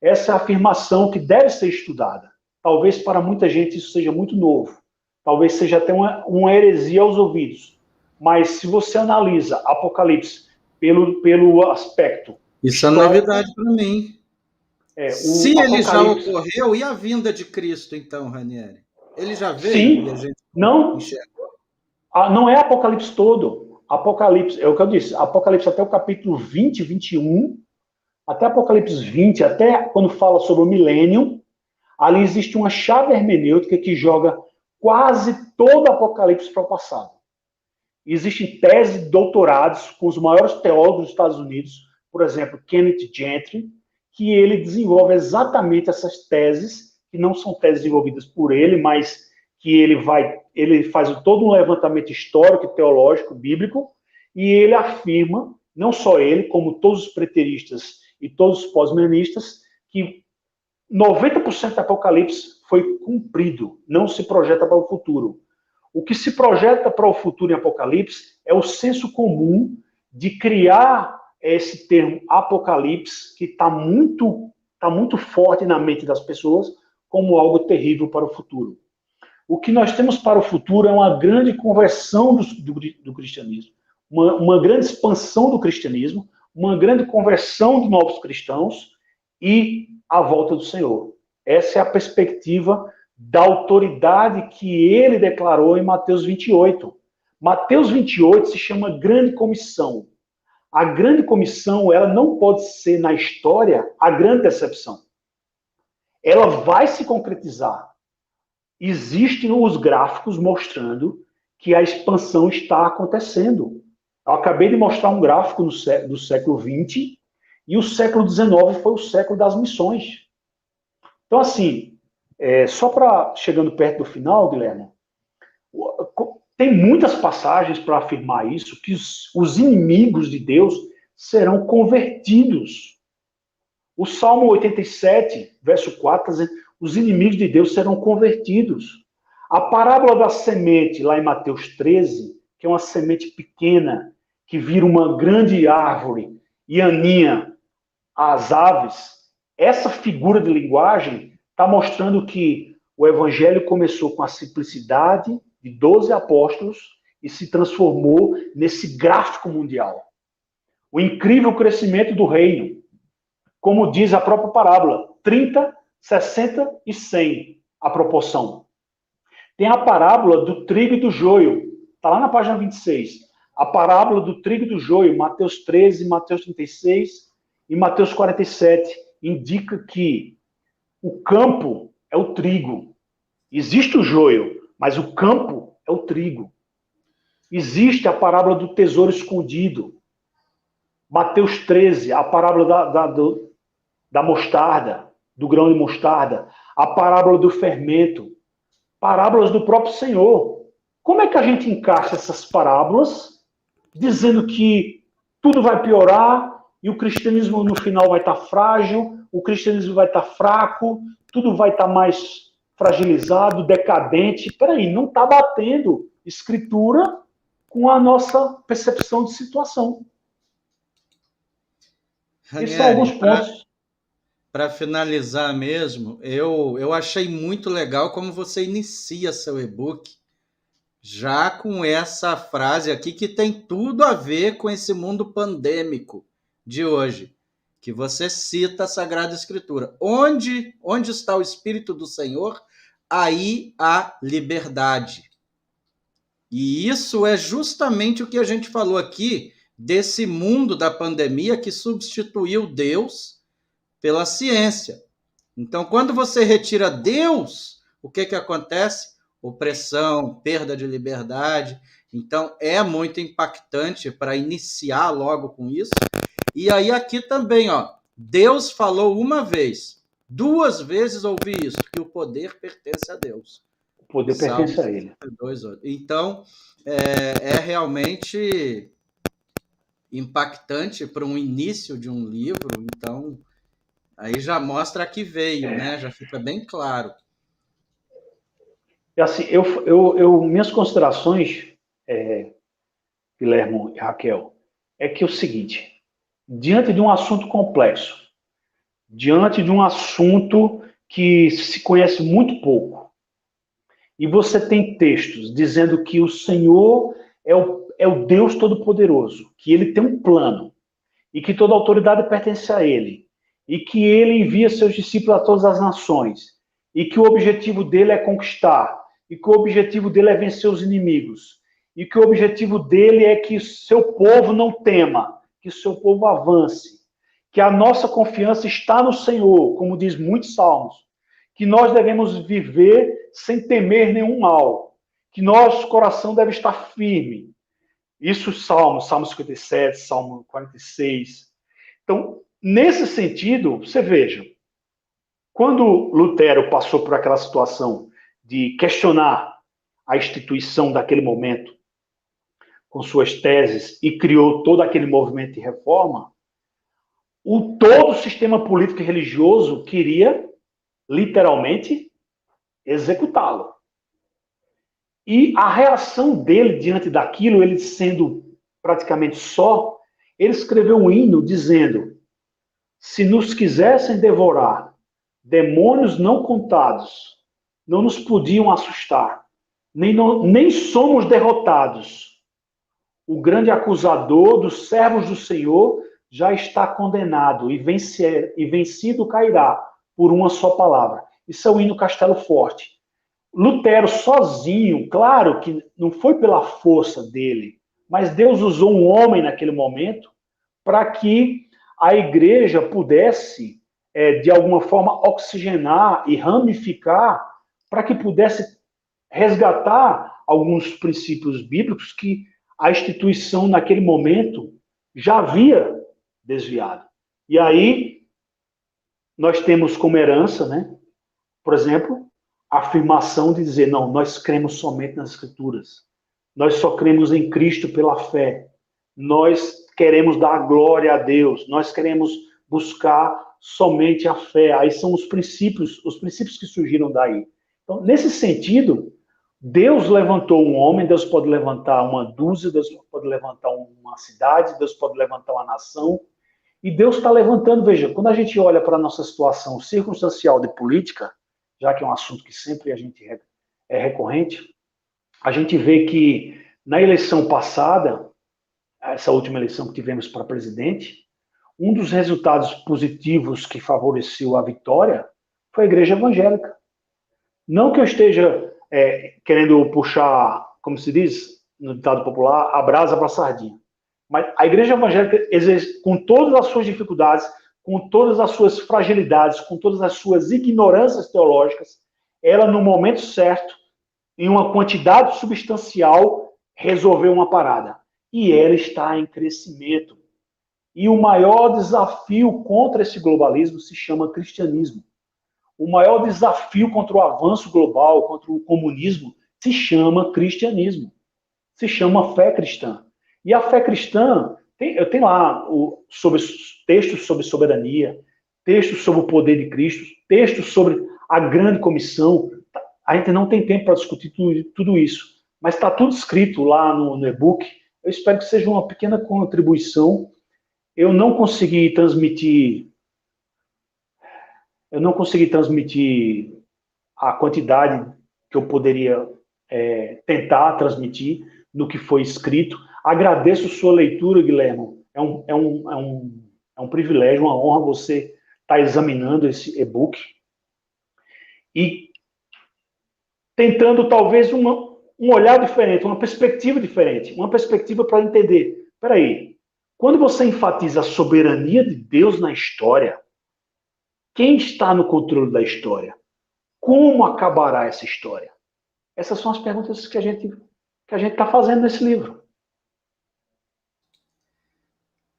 Essa é a afirmação que deve ser estudada. Talvez para muita gente isso seja muito novo. Talvez seja até uma heresia aos ouvidos. Mas se você analisa Apocalipse pelo aspecto... Isso é novidade para mim. Se ele já ocorreu, e a vinda de Cristo, então, Ranieri? Ele já veio? Sim, e a gente não é Apocalipse todo. Apocalipse, é o que eu disse, Apocalipse até o capítulo 20, 21, até Apocalipse 20, até quando fala sobre o milênio, ali existe uma chave hermenêutica que joga quase todo o Apocalipse para o passado. Existem teses de doutorados com os maiores teólogos dos Estados Unidos, por exemplo, Kenneth Gentry, que ele desenvolve exatamente essas teses, que não são teses desenvolvidas por ele, mas que ele faz todo um levantamento histórico, teológico, bíblico, e ele afirma, não só ele, como todos os preteristas e todos os pós-milenistas, que 90% do Apocalipse foi cumprido, não se projeta para o futuro. O que se projeta para o futuro em Apocalipse é o senso comum de criar esse termo Apocalipse, que está muito forte na mente das pessoas, como algo terrível para o futuro. O que nós temos para o futuro é uma grande conversão do cristianismo, uma grande expansão do cristianismo, uma grande conversão de novos cristãos e a volta do Senhor. Essa é a perspectiva da autoridade que ele declarou em Mateus 28. Mateus 28 se chama Grande Comissão. A Grande Comissão, ela não pode ser na história a grande decepção. Ela vai se concretizar. Existem os gráficos mostrando que a expansão está acontecendo. Eu acabei de mostrar um gráfico do século XX e o século XIX foi o século das missões. Então, assim, só para chegando perto do final, Guilherme, tem muitas passagens para afirmar isso, que os inimigos de Deus serão convertidos. O Salmo 87, verso 4, está dizendo, os inimigos de Deus serão convertidos. A parábola da semente, lá em Mateus 13, que é uma semente pequena, que vira uma grande árvore e aninha as aves, essa figura de linguagem está mostrando que o evangelho começou com a simplicidade de 12 apóstolos e se transformou nesse gráfico mundial. O incrível crescimento do reino, como diz a própria parábola, 30, 60 e 100 a proporção. Tem a parábola do trigo e do joio, está lá na página 26. A parábola do trigo e do joio, Mateus 13, Mateus 36 e Mateus 47, indica que o campo é o trigo. Existe o joio, mas o campo é o trigo. Existe a parábola do tesouro escondido. Mateus 13, a parábola da mostarda, do grão de mostarda. A parábola do fermento. Parábolas do próprio Senhor. Como é que a gente encaixa essas parábolas dizendo que tudo vai piorar e o cristianismo no final vai estar frágil, o cristianismo vai estar fraco, tudo vai estar mais fragilizado, decadente? Peraí, não está batendo escritura com a nossa percepção de situação. Esses são alguns pontos. Para finalizar mesmo, eu achei muito legal como você inicia seu e-book já com essa frase aqui que tem tudo a ver com esse mundo pandêmico de hoje, que você cita a Sagrada Escritura. Onde está o Espírito do Senhor, aí há liberdade. E isso é justamente o que a gente falou aqui desse mundo da pandemia que substituiu Deus pela ciência. Então, quando você retira Deus, o que acontece? Opressão, perda de liberdade. Então, é muito impactante para iniciar logo com isso. E aí aqui também, Deus falou uma vez, 2 vezes ouvi isso, que o poder pertence a Deus. O poder pertence a ele. Então, é realmente impactante para um início de um livro. Então, aí já mostra que veio, né? Já fica bem claro. Assim, minhas considerações, Guilherme e Raquel, é que é o seguinte: diante de um assunto complexo, diante de um assunto que se conhece muito pouco, e você tem textos dizendo que o Senhor é o Deus Todo-Poderoso, que ele tem um plano, e que toda autoridade pertence a ele, e que ele envia seus discípulos a todas as nações, e que o objetivo dele é conquistar, e que o objetivo dele é vencer os inimigos, e que o objetivo dele é que seu povo não tema, que o seu povo avance, que a nossa confiança está no Senhor, como diz muitos salmos, que nós devemos viver sem temer nenhum mal, que nosso coração deve estar firme. Isso Salmo 57, Salmo 46. Então, nesse sentido, você veja, quando Lutero passou por aquela situação de questionar a instituição daquele momento, com suas teses, e criou todo aquele movimento de reforma, todo o sistema político e religioso queria, literalmente, executá-lo. E a reação dele diante daquilo, ele sendo praticamente só, ele escreveu um hino dizendo: se nos quisessem devorar, demônios não contados não nos podiam assustar, nem somos derrotados. O grande acusador dos servos do Senhor já está condenado e vencido cairá por uma só palavra. Isso é o hino Castelo Forte. Lutero sozinho, claro que não foi pela força dele, mas Deus usou um homem naquele momento para que a igreja pudesse, de alguma forma, oxigenar e ramificar, para que pudesse resgatar alguns princípios bíblicos que a instituição, naquele momento, já havia desviado. E aí, nós temos como herança, né, por exemplo, a afirmação de dizer: não, nós cremos somente nas Escrituras. Nós só cremos em Cristo pela fé. Nós queremos dar glória a Deus. Nós queremos buscar somente a fé. Aí são os princípios que surgiram daí. Então, nesse sentido, Deus levantou um homem, Deus pode levantar uma dúzia, Deus pode levantar uma cidade, Deus pode levantar uma nação. E Deus está levantando, veja, quando a gente olha para a nossa situação circunstancial de política, já que é um assunto que sempre a gente é recorrente, a gente vê que na eleição passada, essa última eleição que tivemos para presidente, um dos resultados positivos que favoreceu a vitória foi a igreja evangélica. Não que eu esteja querendo puxar, como se diz no ditado popular, a brasa para a sardinha. Mas a igreja evangélica, com todas as suas dificuldades, com todas as suas fragilidades, com todas as suas ignorâncias teológicas, ela, no momento certo, em uma quantidade substancial, resolveu uma parada. E ela está em crescimento. E o maior desafio contra esse globalismo se chama cristianismo. O maior desafio contra o avanço global, contra o comunismo, se chama cristianismo. Se chama fé cristã. E a fé cristã, eu tenho lá textos sobre soberania, textos sobre o poder de Cristo, textos sobre a grande comissão. A gente não tem tempo para discutir tudo isso, mas está tudo escrito lá no e-book. Eu espero que seja uma pequena contribuição. Eu não consegui transmitir a quantidade que eu poderia tentar transmitir no que foi escrito. Agradeço sua leitura, Guilherme. É um privilégio, uma honra você estar examinando esse e-book e tentando talvez um olhar diferente, uma perspectiva diferente, uma perspectiva para entender. Espera aí, quando você enfatiza a soberania de Deus na história, quem está no controle da história? Como acabará essa história? Essas são as perguntas que a gente está fazendo nesse livro.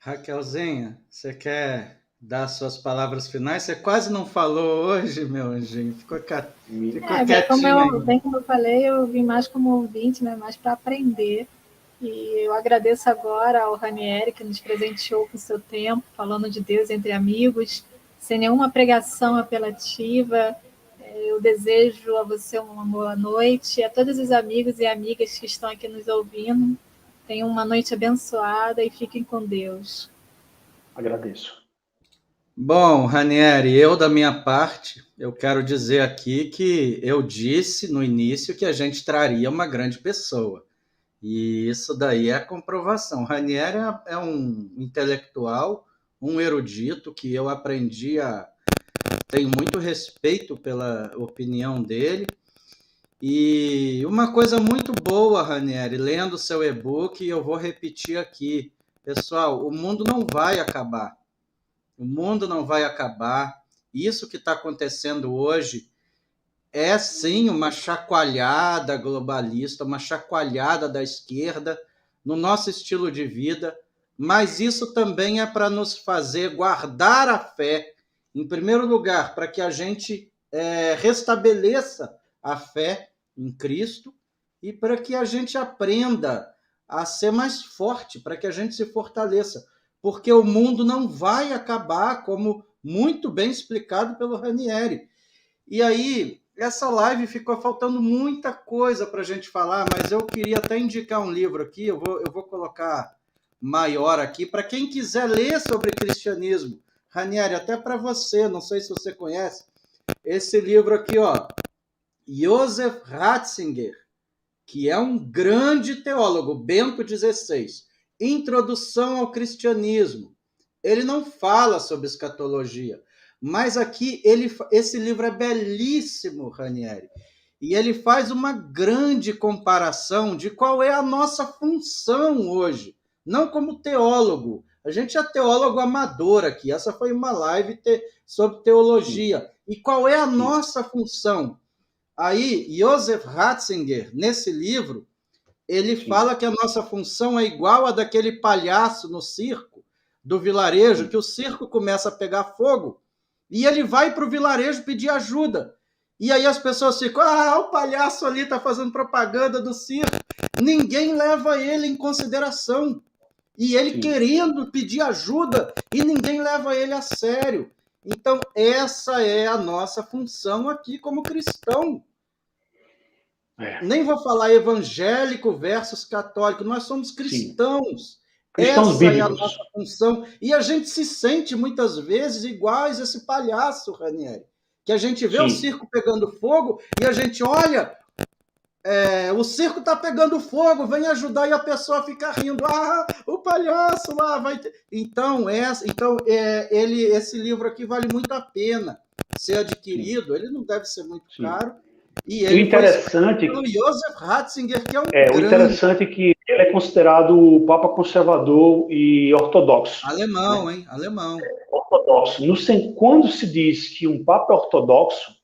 Raquelzinha, você quer dar suas palavras finais? Você quase não falou hoje, meu anjinho. Ficou quietinho. Bem como eu falei, eu vim mais como ouvinte, né, mais para aprender. E eu agradeço agora ao Ranieri, que nos presenteou com o seu tempo, falando de Deus entre amigos, sem nenhuma pregação apelativa. Eu desejo a você uma boa noite, a todos os amigos e amigas que estão aqui nos ouvindo. Tenham uma noite abençoada e fiquem com Deus. Agradeço. Bom, Ranieri, eu da minha parte, eu quero dizer aqui que eu disse no início que a gente traria uma grande pessoa. E isso daí é a comprovação. Ranieri é um intelectual, um erudito que eu aprendi tenho muito respeito pela opinião dele. E uma coisa muito boa, Ranieri, lendo seu e-book, eu vou repetir aqui. Pessoal, o mundo não vai acabar. O mundo não vai acabar. Isso que está acontecendo hoje é, sim, uma chacoalhada globalista, uma chacoalhada da esquerda no nosso estilo de vida, mas isso também é para nos fazer guardar a fé, em primeiro lugar, para que a gente restabeleça a fé em Cristo e para que a gente aprenda a ser mais forte, para que a gente se fortaleça, porque o mundo não vai acabar, como muito bem explicado pelo Ranieri. E aí, essa live ficou faltando muita coisa para a gente falar, mas eu queria até indicar um livro aqui, eu vou colocar maior aqui, para quem quiser ler sobre cristianismo. Ranieri, até para você, não sei se você conhece, esse livro aqui, ó, Joseph Ratzinger, que é um grande teólogo, Bento XVI, Introdução ao Cristianismo. Ele não fala sobre escatologia, mas aqui esse livro é belíssimo, Ranieri, e ele faz uma grande comparação de qual é a nossa função hoje, não como teólogo. A gente é teólogo amador aqui, essa foi uma live sobre teologia. E qual é a nossa função? Aí, Joseph Ratzinger, nesse livro, ele fala que a nossa função é igual a daquele palhaço no circo, do vilarejo, que o circo começa a pegar fogo, e ele vai para o vilarejo pedir ajuda. E aí as pessoas ficam, o palhaço ali está fazendo propaganda do circo. Ninguém leva ele em consideração. E ele querendo pedir ajuda, e ninguém leva ele a sério. Então, essa é a nossa função aqui como cristão. Nem vou falar evangélico versus católico, nós somos cristãos. Sim. Cristãos Essa bíblicos. é a nossa função. E a gente se sente, muitas vezes, iguais a esse palhaço, Ranieri. Que a gente vê o circo pegando fogo e a gente olha, o circo está pegando fogo, vem ajudar, e a pessoa fica rindo. Ah, o palhaço lá vai ter... Então, esse livro aqui vale muito a pena ser adquirido. Ele não deve ser muito caro. E ele o interessante foi Joseph Ratzinger, que é o interessante é que ele é considerado o Papa conservador e ortodoxo. Alemão, né? Alemão. Ortodoxo. Quando se diz que um Papa é ortodoxo,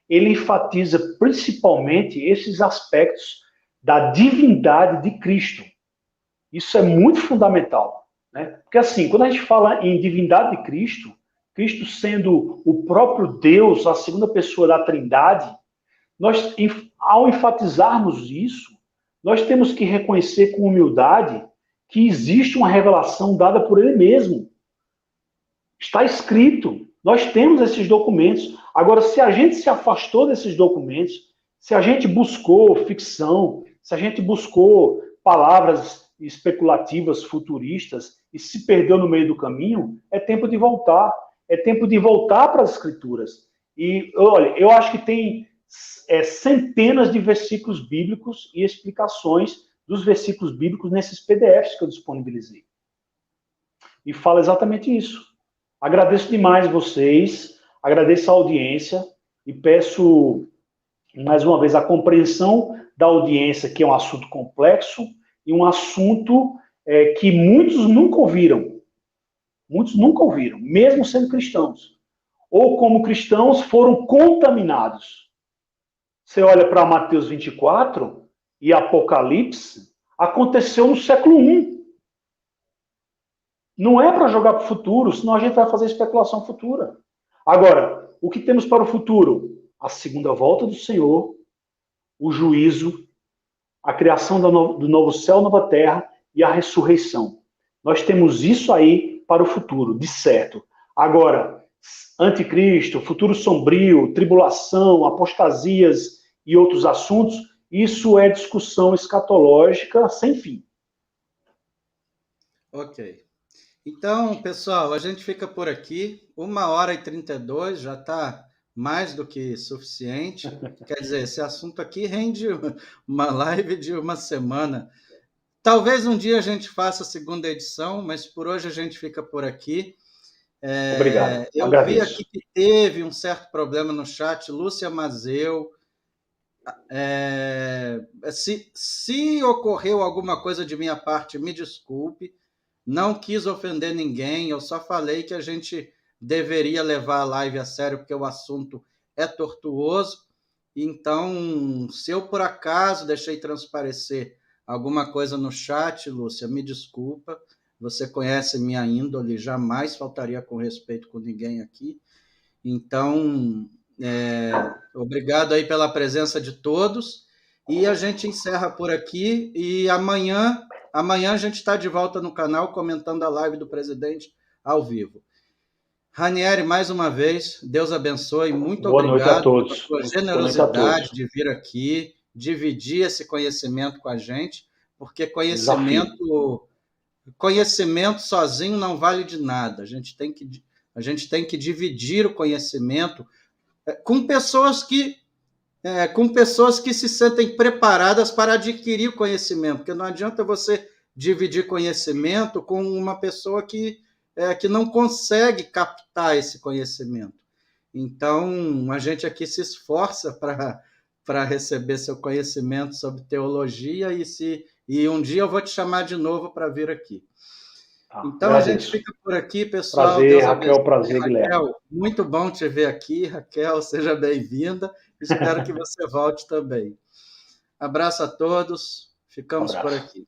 ele enfatiza principalmente esses aspectos da divindade de Cristo. Isso é muito fundamental, né? Porque assim, quando a gente fala em divindade de Cristo, Cristo sendo o próprio Deus, a segunda pessoa da Trindade, nós, ao enfatizarmos isso, nós temos que reconhecer com humildade que existe uma revelação dada por ele mesmo. Está escrito. Nós temos esses documentos. Agora, se a gente se afastou desses documentos, se a gente buscou ficção, se a gente buscou palavras especulativas, futuristas, e se perdeu no meio do caminho, é tempo de voltar. É tempo de voltar para as Escrituras. E, olha, eu acho que tem centenas de versículos bíblicos e explicações dos versículos bíblicos nesses PDFs que eu disponibilizei. E fala exatamente isso. Agradeço demais vocês, agradeço a audiência e peço, mais uma vez, a compreensão da audiência, que é um assunto complexo e um assunto que muitos nunca ouviram. Muitos nunca ouviram, mesmo sendo cristãos. Ou como cristãos foram contaminados. Você olha para Mateus 24 e Apocalipse, aconteceu no século I. Não é para jogar para o futuro, senão a gente vai fazer especulação futura. Agora, o que temos para o futuro? A segunda volta do Senhor, o juízo, a criação do novo céu, nova terra e a ressurreição. Nós temos isso aí para o futuro, de certo. Agora, anticristo, futuro sombrio, tribulação, apostasias e outros assuntos, isso é discussão escatológica sem fim. Ok. Então, pessoal, a gente fica por aqui. 1h32 já está mais do que suficiente. Quer dizer, esse assunto aqui rende uma live de uma semana. Talvez um dia a gente faça a segunda edição, mas por hoje a gente fica por aqui. Obrigado. Eu vi aqui que teve um certo problema no chat. Lúcia Mazeu. Se ocorreu alguma coisa de minha parte, me desculpe. Não quis ofender ninguém, eu só falei que a gente deveria levar a live a sério, porque o assunto é tortuoso. Então, se eu por acaso deixei transparecer alguma coisa no chat, Lúcia, me desculpa. Você conhece minha índole, jamais faltaria com respeito com ninguém aqui. Então, obrigado aí pela presença de todos. E a gente encerra por aqui. E amanhã a gente está de volta no canal comentando a live do presidente ao vivo. Ranieri, mais uma vez, Deus abençoe. Muito obrigado pela sua generosidade de vir aqui, dividir esse conhecimento com a gente, porque conhecimento sozinho não vale de nada. A gente tem que dividir o conhecimento com pessoas que se sentem preparadas para adquirir o conhecimento, porque não adianta você dividir conhecimento com uma pessoa que não consegue captar esse conhecimento. Então, a gente aqui se esforça para receber seu conhecimento sobre teologia e um dia eu vou te chamar de novo para vir aqui. Então, a gente fica por aqui, pessoal. Prazer, Raquel, prazer, Guilherme. Raquel, muito bom te ver aqui. Raquel, seja bem-vinda. Espero que você volte também. Abraço a todos. Ficamos por aqui.